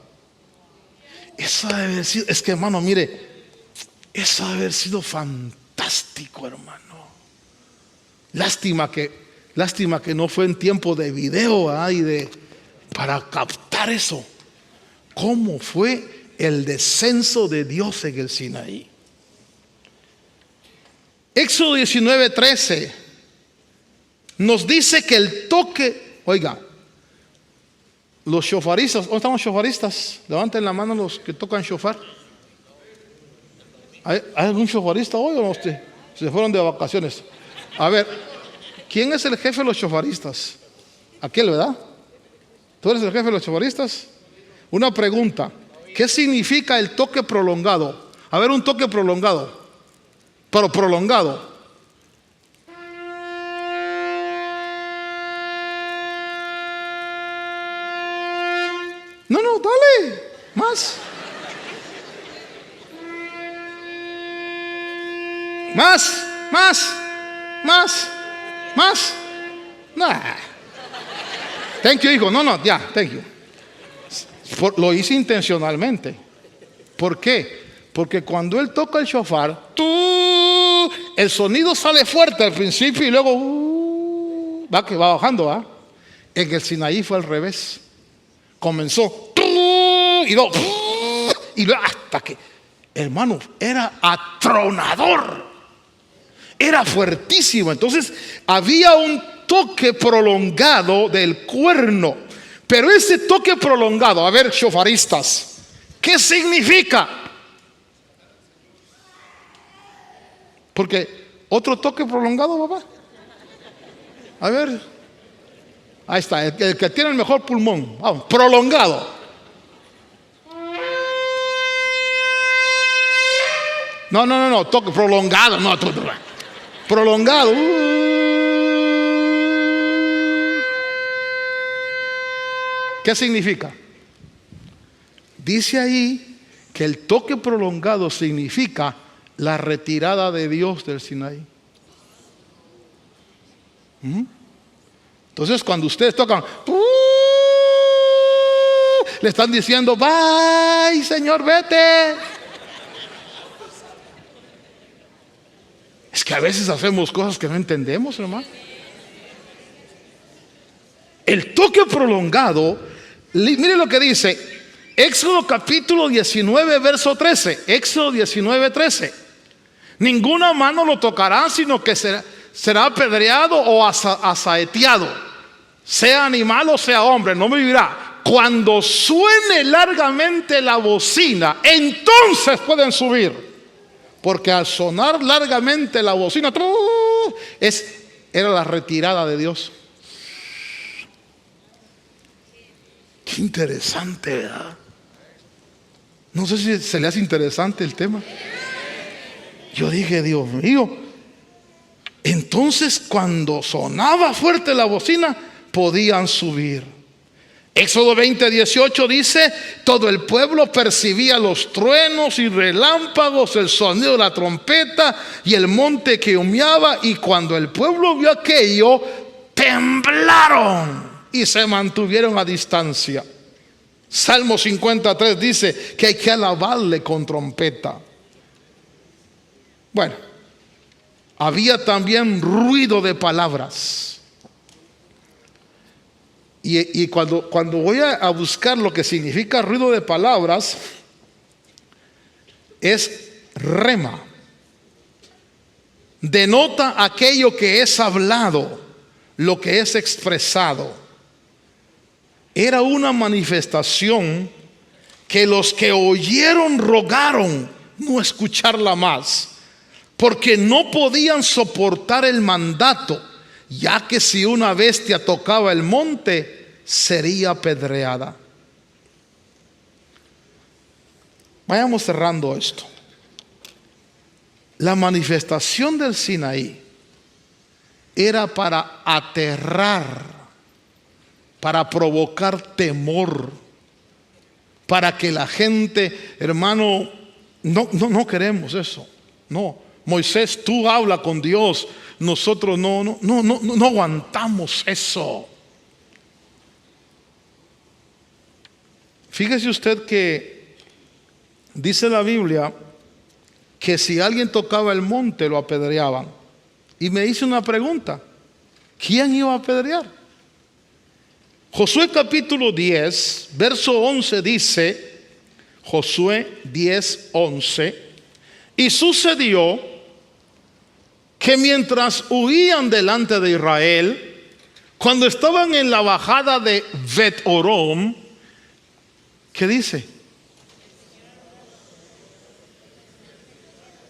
S1: Eso debe haber sido, es que hermano, mire, eso debe haber sido fantástico, hermano. Lástima que no fue en tiempo de video, para captar eso. ¿Cómo fue el descenso de Dios en el Sinaí? Éxodo 19:13 nos dice que el toque, oiga, los shofaristas, ¿dónde están los shofaristas? Levanten la mano los que tocan shofar. ¿Hay algún shofarista hoy o no? Se fueron de vacaciones. A ver, ¿quién es el jefe de los shofaristas? Aquel, ¿verdad? ¿Tú eres el jefe de los shofaristas? Una pregunta, ¿qué significa el toque prolongado? A ver, un toque prolongado, pero prolongado. No, dale, más. Nah. Thank you, hijo. No, ya, thank you. Lo hice intencionalmente. ¿Por qué? Porque cuando él toca el shofar, el sonido sale fuerte al principio y luego va bajando, En el Sinaí fue al revés. Comenzó y luego hasta que, hermano, era atronador, era fuertísimo. Entonces había un toque prolongado del cuerno. Pero ese toque prolongado, a ver, shofaristas, ¿qué significa? Porque otro toque prolongado, papá. A ver, ahí está, el que tiene el mejor pulmón. Vamos, prolongado. No, toque prolongado, no, prolongado. ¿Qué significa? Dice ahí que el toque prolongado significa la retirada de Dios del Sinaí. Entonces cuando ustedes tocan, le están diciendo, bye, Señor, vete. Es que a veces hacemos cosas que no entendemos, hermano. El toque prolongado, mire lo que dice Éxodo capítulo 19, verso 13. Éxodo 19, 13. Ninguna mano lo tocará, sino que será apedreado o asaeteado, sea animal o sea hombre, no vivirá. Cuando suene largamente la bocina, entonces pueden subir. Porque al sonar largamente la bocina, era la retirada de Dios. Qué interesante, ¿verdad? No sé si se le hace interesante el tema. Yo dije, Dios mío. Entonces cuando sonaba fuerte la bocina, podían subir. Éxodo 20, 18 dice, todo el pueblo percibía los truenos y relámpagos, el sonido de la trompeta y el monte que humeaba. Y cuando el pueblo vio aquello, temblaron y se mantuvieron a distancia. Salmo 53 dice que hay que alabarle con trompeta. Bueno, había también ruido de palabras. Y cuando voy a buscar lo que significa ruido de palabras, es rema. Denota aquello que es hablado, lo que es expresado. Era una manifestación que los que oyeron rogaron no escucharla más, porque no podían soportar el mandato, ya que si una bestia tocaba el monte, sería apedreada. Vayamos cerrando esto. La manifestación del Sinaí era para aterrar, para provocar temor, para que la gente, hermano, no queremos eso. No, Moisés, tú habla con Dios. Nosotros no aguantamos eso. Fíjese usted que dice la Biblia que si alguien tocaba el monte lo apedreaban. Y me hice una pregunta: ¿quién iba a apedrear? Josué capítulo 10, verso 11 dice, Josué 10, 11, y sucedió que mientras huían delante de Israel, cuando estaban en la bajada de Bet-Horom, ¿qué dice?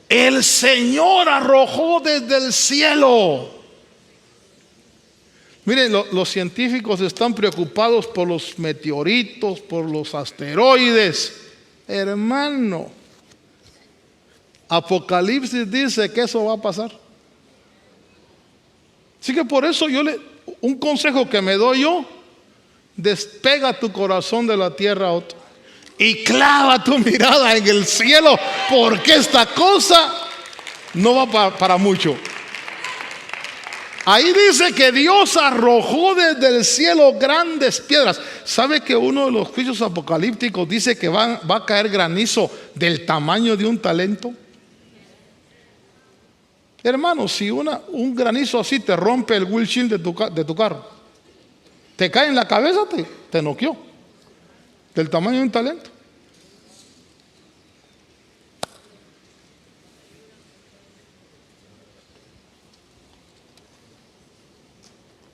S1: El Señor arrojó desde el cielo. Miren, los científicos están preocupados por los meteoritos, por los asteroides. Hermano, Apocalipsis dice que eso va a pasar. Así que por eso un consejo que me doy yo: despega tu corazón de la tierra y clava tu mirada en el cielo, porque esta cosa no va para mucho. Ahí dice que Dios arrojó desde el cielo grandes piedras. ¿Sabe que uno de los juicios apocalípticos dice que va a caer granizo del tamaño de un talento? Hermano, si un granizo así te rompe el windshield de tu carro, te cae en la cabeza, te noqueó, del tamaño de un talento.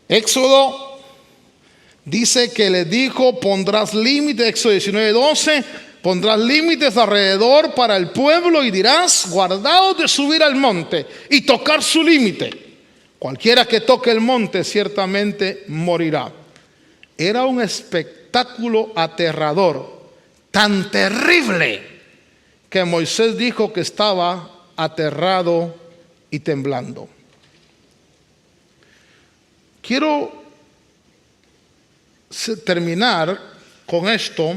S1: Éxodo dice que le dijo: pondrás límites, Éxodo 19, 12, pondrás límites alrededor para el pueblo y dirás: guardaos de subir al monte y tocar su límite. Cualquiera que toque el monte ciertamente morirá. Era un espectáculo aterrador, tan terrible que Moisés dijo que estaba aterrado y temblando. Quiero terminar con esto,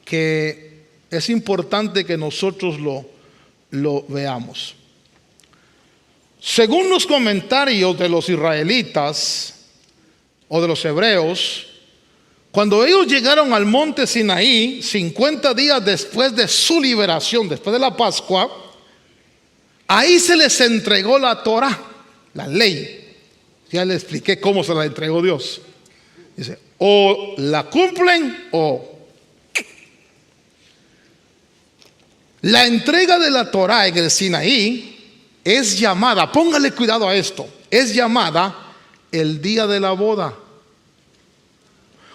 S1: que es importante que nosotros lo veamos. Según los comentarios de los israelitas o de los hebreos, Cuando ellos llegaron al monte Sinaí, 50 días después de su liberación, después de la Pascua, ahí se les entregó la Torá, la ley. Ya les expliqué cómo se la entregó Dios. Dice, o la cumplen o... La entrega de la Torá en el Sinaí es llamada, póngale cuidado a esto, es llamada el día de la boda.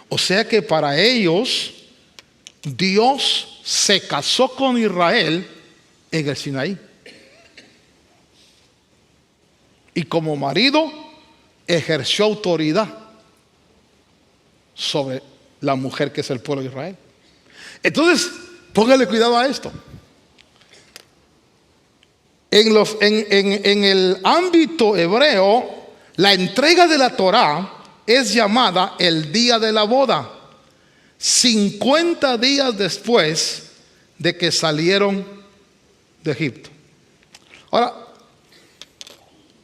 S1: O sea que para ellos Dios se casó con Israel en el Sinaí. Y como marido ejerció autoridad sobre la mujer que es el pueblo de Israel. Entonces, póngale cuidado a esto. En el ámbito hebreo, la entrega de la Torá es llamada el día de la boda, 50 días después de que salieron de Egipto. Ahora,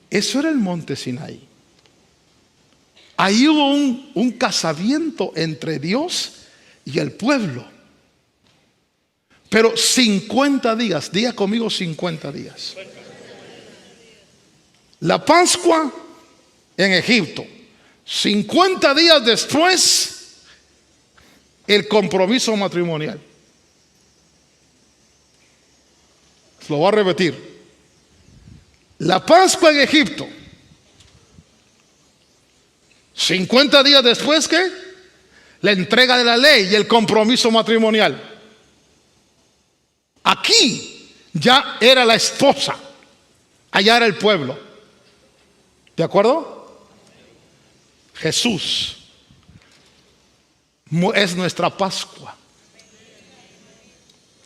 S1: eso era el monte Sinaí. Ahí hubo un casamiento entre Dios y el pueblo. Pero 50 días, diga conmigo 50 días. La Pascua en Egipto. 50 días después, el compromiso matrimonial. Lo voy a repetir. La Pascua en Egipto. 50 días después, ¿qué? La entrega de la ley y el compromiso matrimonial. Aquí ya era la esposa, allá era el pueblo. ¿De acuerdo? Jesús es nuestra Pascua.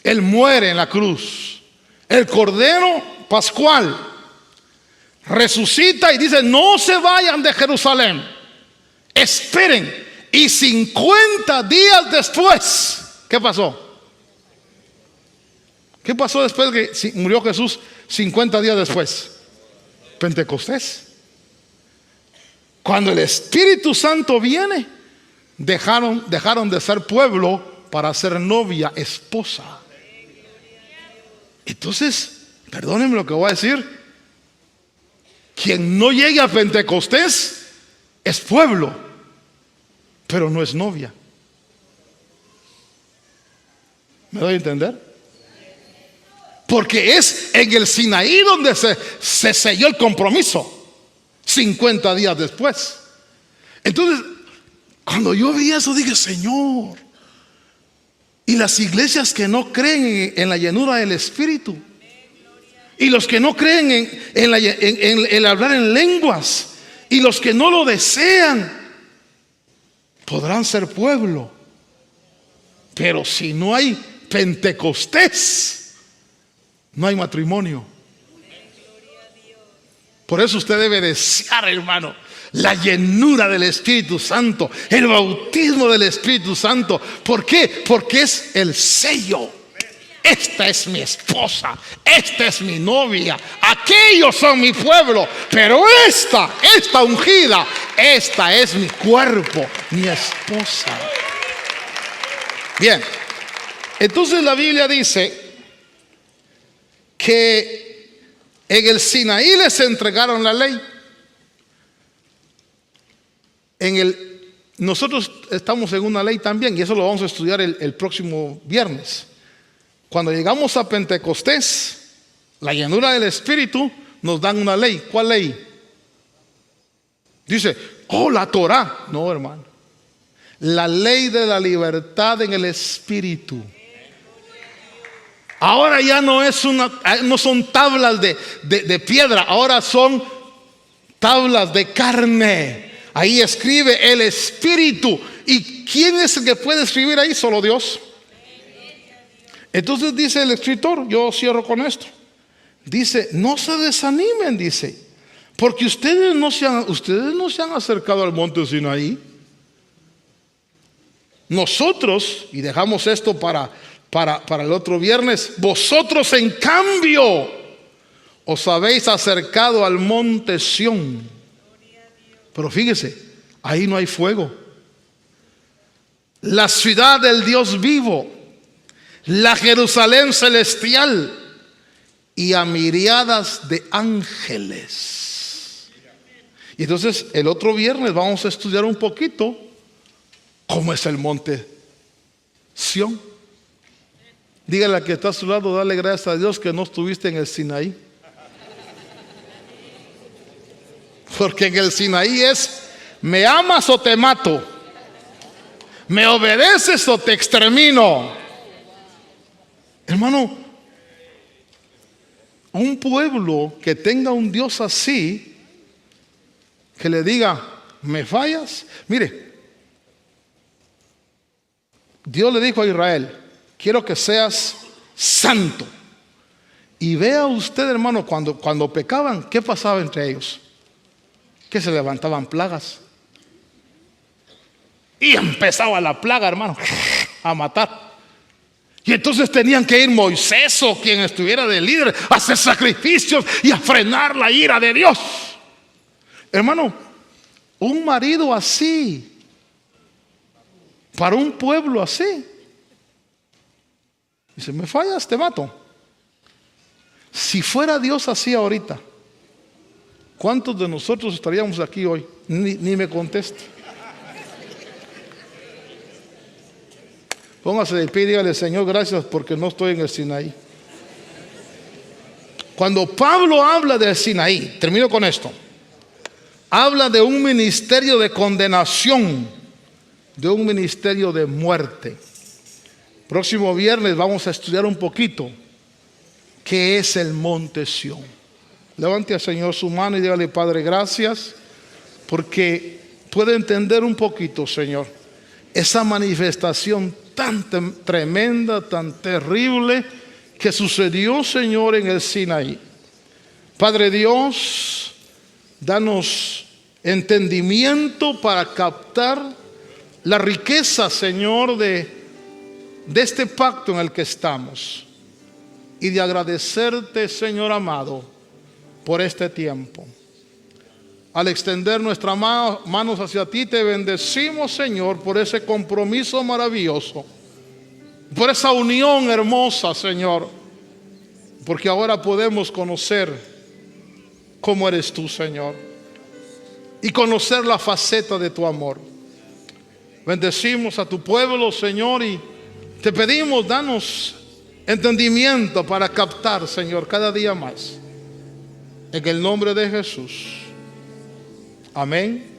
S1: Él muere en la cruz. El Cordero Pascual resucita y dice: no se vayan de Jerusalén, esperen. Y 50 días después, ¿qué pasó? ¿Qué pasó después de que murió Jesús? 50 días después, Pentecostés. Cuando el Espíritu Santo viene, dejaron de ser pueblo para ser novia, esposa. Entonces, perdónenme lo que voy a decir, quien no llegue a Pentecostés es pueblo, pero no es novia. ¿Me doy a entender? Porque es en el Sinaí donde se selló el compromiso, 50 días después. Entonces, cuando yo vi eso, dije: Señor, y las iglesias que no creen en la llenura del Espíritu, y los que no creen en el hablar en lenguas, y los que no lo desean, podrán ser pueblo. Pero si no hay Pentecostés, no hay matrimonio. Por eso usted debe desear, hermano, la llenura del Espíritu Santo, el bautismo del Espíritu Santo. ¿Por qué? Porque es el sello. Esta es mi esposa, esta es mi novia, aquellos son mi pueblo, pero esta ungida, esta es mi cuerpo, mi esposa. Bien, entonces la Biblia dice que en el Sinaí les entregaron la ley. Nosotros estamos en una ley también, y eso lo vamos a estudiar el próximo viernes. Cuando llegamos a Pentecostés, la llenura del Espíritu, nos dan una ley. ¿Cuál ley? Dice: oh, la Torá. No, hermano. La ley de la libertad en el Espíritu. Ahora ya no son tablas de piedra, ahora son tablas de carne. Ahí escribe el Espíritu. ¿Y quién es el que puede escribir ahí? Solo Dios. Entonces dice el escritor, yo cierro con esto, dice: no se desanimen, dice, porque ustedes no se han acercado al monte Sinaí. Nosotros, y dejamos esto para el otro viernes, vosotros en cambio os habéis acercado al monte Sión. Pero fíjese, ahí no hay fuego, la ciudad del Dios vivo, la Jerusalén celestial y a miriadas de ángeles. Y entonces el otro viernes vamos a estudiar un poquito cómo es el monte Sión. Dígale a que está a su lado, dale gracias a Dios que no estuviste en el Sinaí. Porque en el Sinaí es: me amas o te mato, me obedeces o te extermino. Hermano, un pueblo que tenga un Dios así, que le diga, ¿me fallas? Mire, Dios le dijo a Israel, quiero que seas santo. Y vea usted, hermano, cuando pecaban, ¿qué pasaba entre ellos? Que se levantaban plagas. Y empezaba la plaga, hermano, a matar. Y entonces tenían que ir Moisés o quien estuviera de líder a hacer sacrificios y a frenar la ira de Dios. Hermano, un marido así, para un pueblo así, dice, me fallas, te mato. Si fuera Dios así ahorita, ¿cuántos de nosotros estaríamos aquí hoy? Ni me conteste. Póngase de pie y dígale, Señor, gracias porque no estoy en el Sinaí. Cuando Pablo habla del Sinaí, termino con esto, habla de un ministerio de condenación, de un ministerio de muerte. Próximo viernes vamos a estudiar un poquito qué es el monte Sión. Levante al Señor su mano y dígale, Padre, gracias porque puede entender un poquito, Señor, esa manifestación tan tremenda, tan terrible que sucedió, Señor, en el Sinaí. Padre Dios, danos entendimiento para captar la riqueza, Señor, de este pacto en el que estamos, y de agradecerte, Señor amado, por este tiempo. Al extender nuestras manos hacia ti, te bendecimos, Señor, por ese compromiso maravilloso, por esa unión hermosa, Señor, porque ahora podemos conocer cómo eres tú, Señor, y conocer la faceta de tu amor. Bendecimos a tu pueblo, Señor, y te pedimos, danos entendimiento para captar, Señor, cada día más. En el nombre de Jesús. Amén.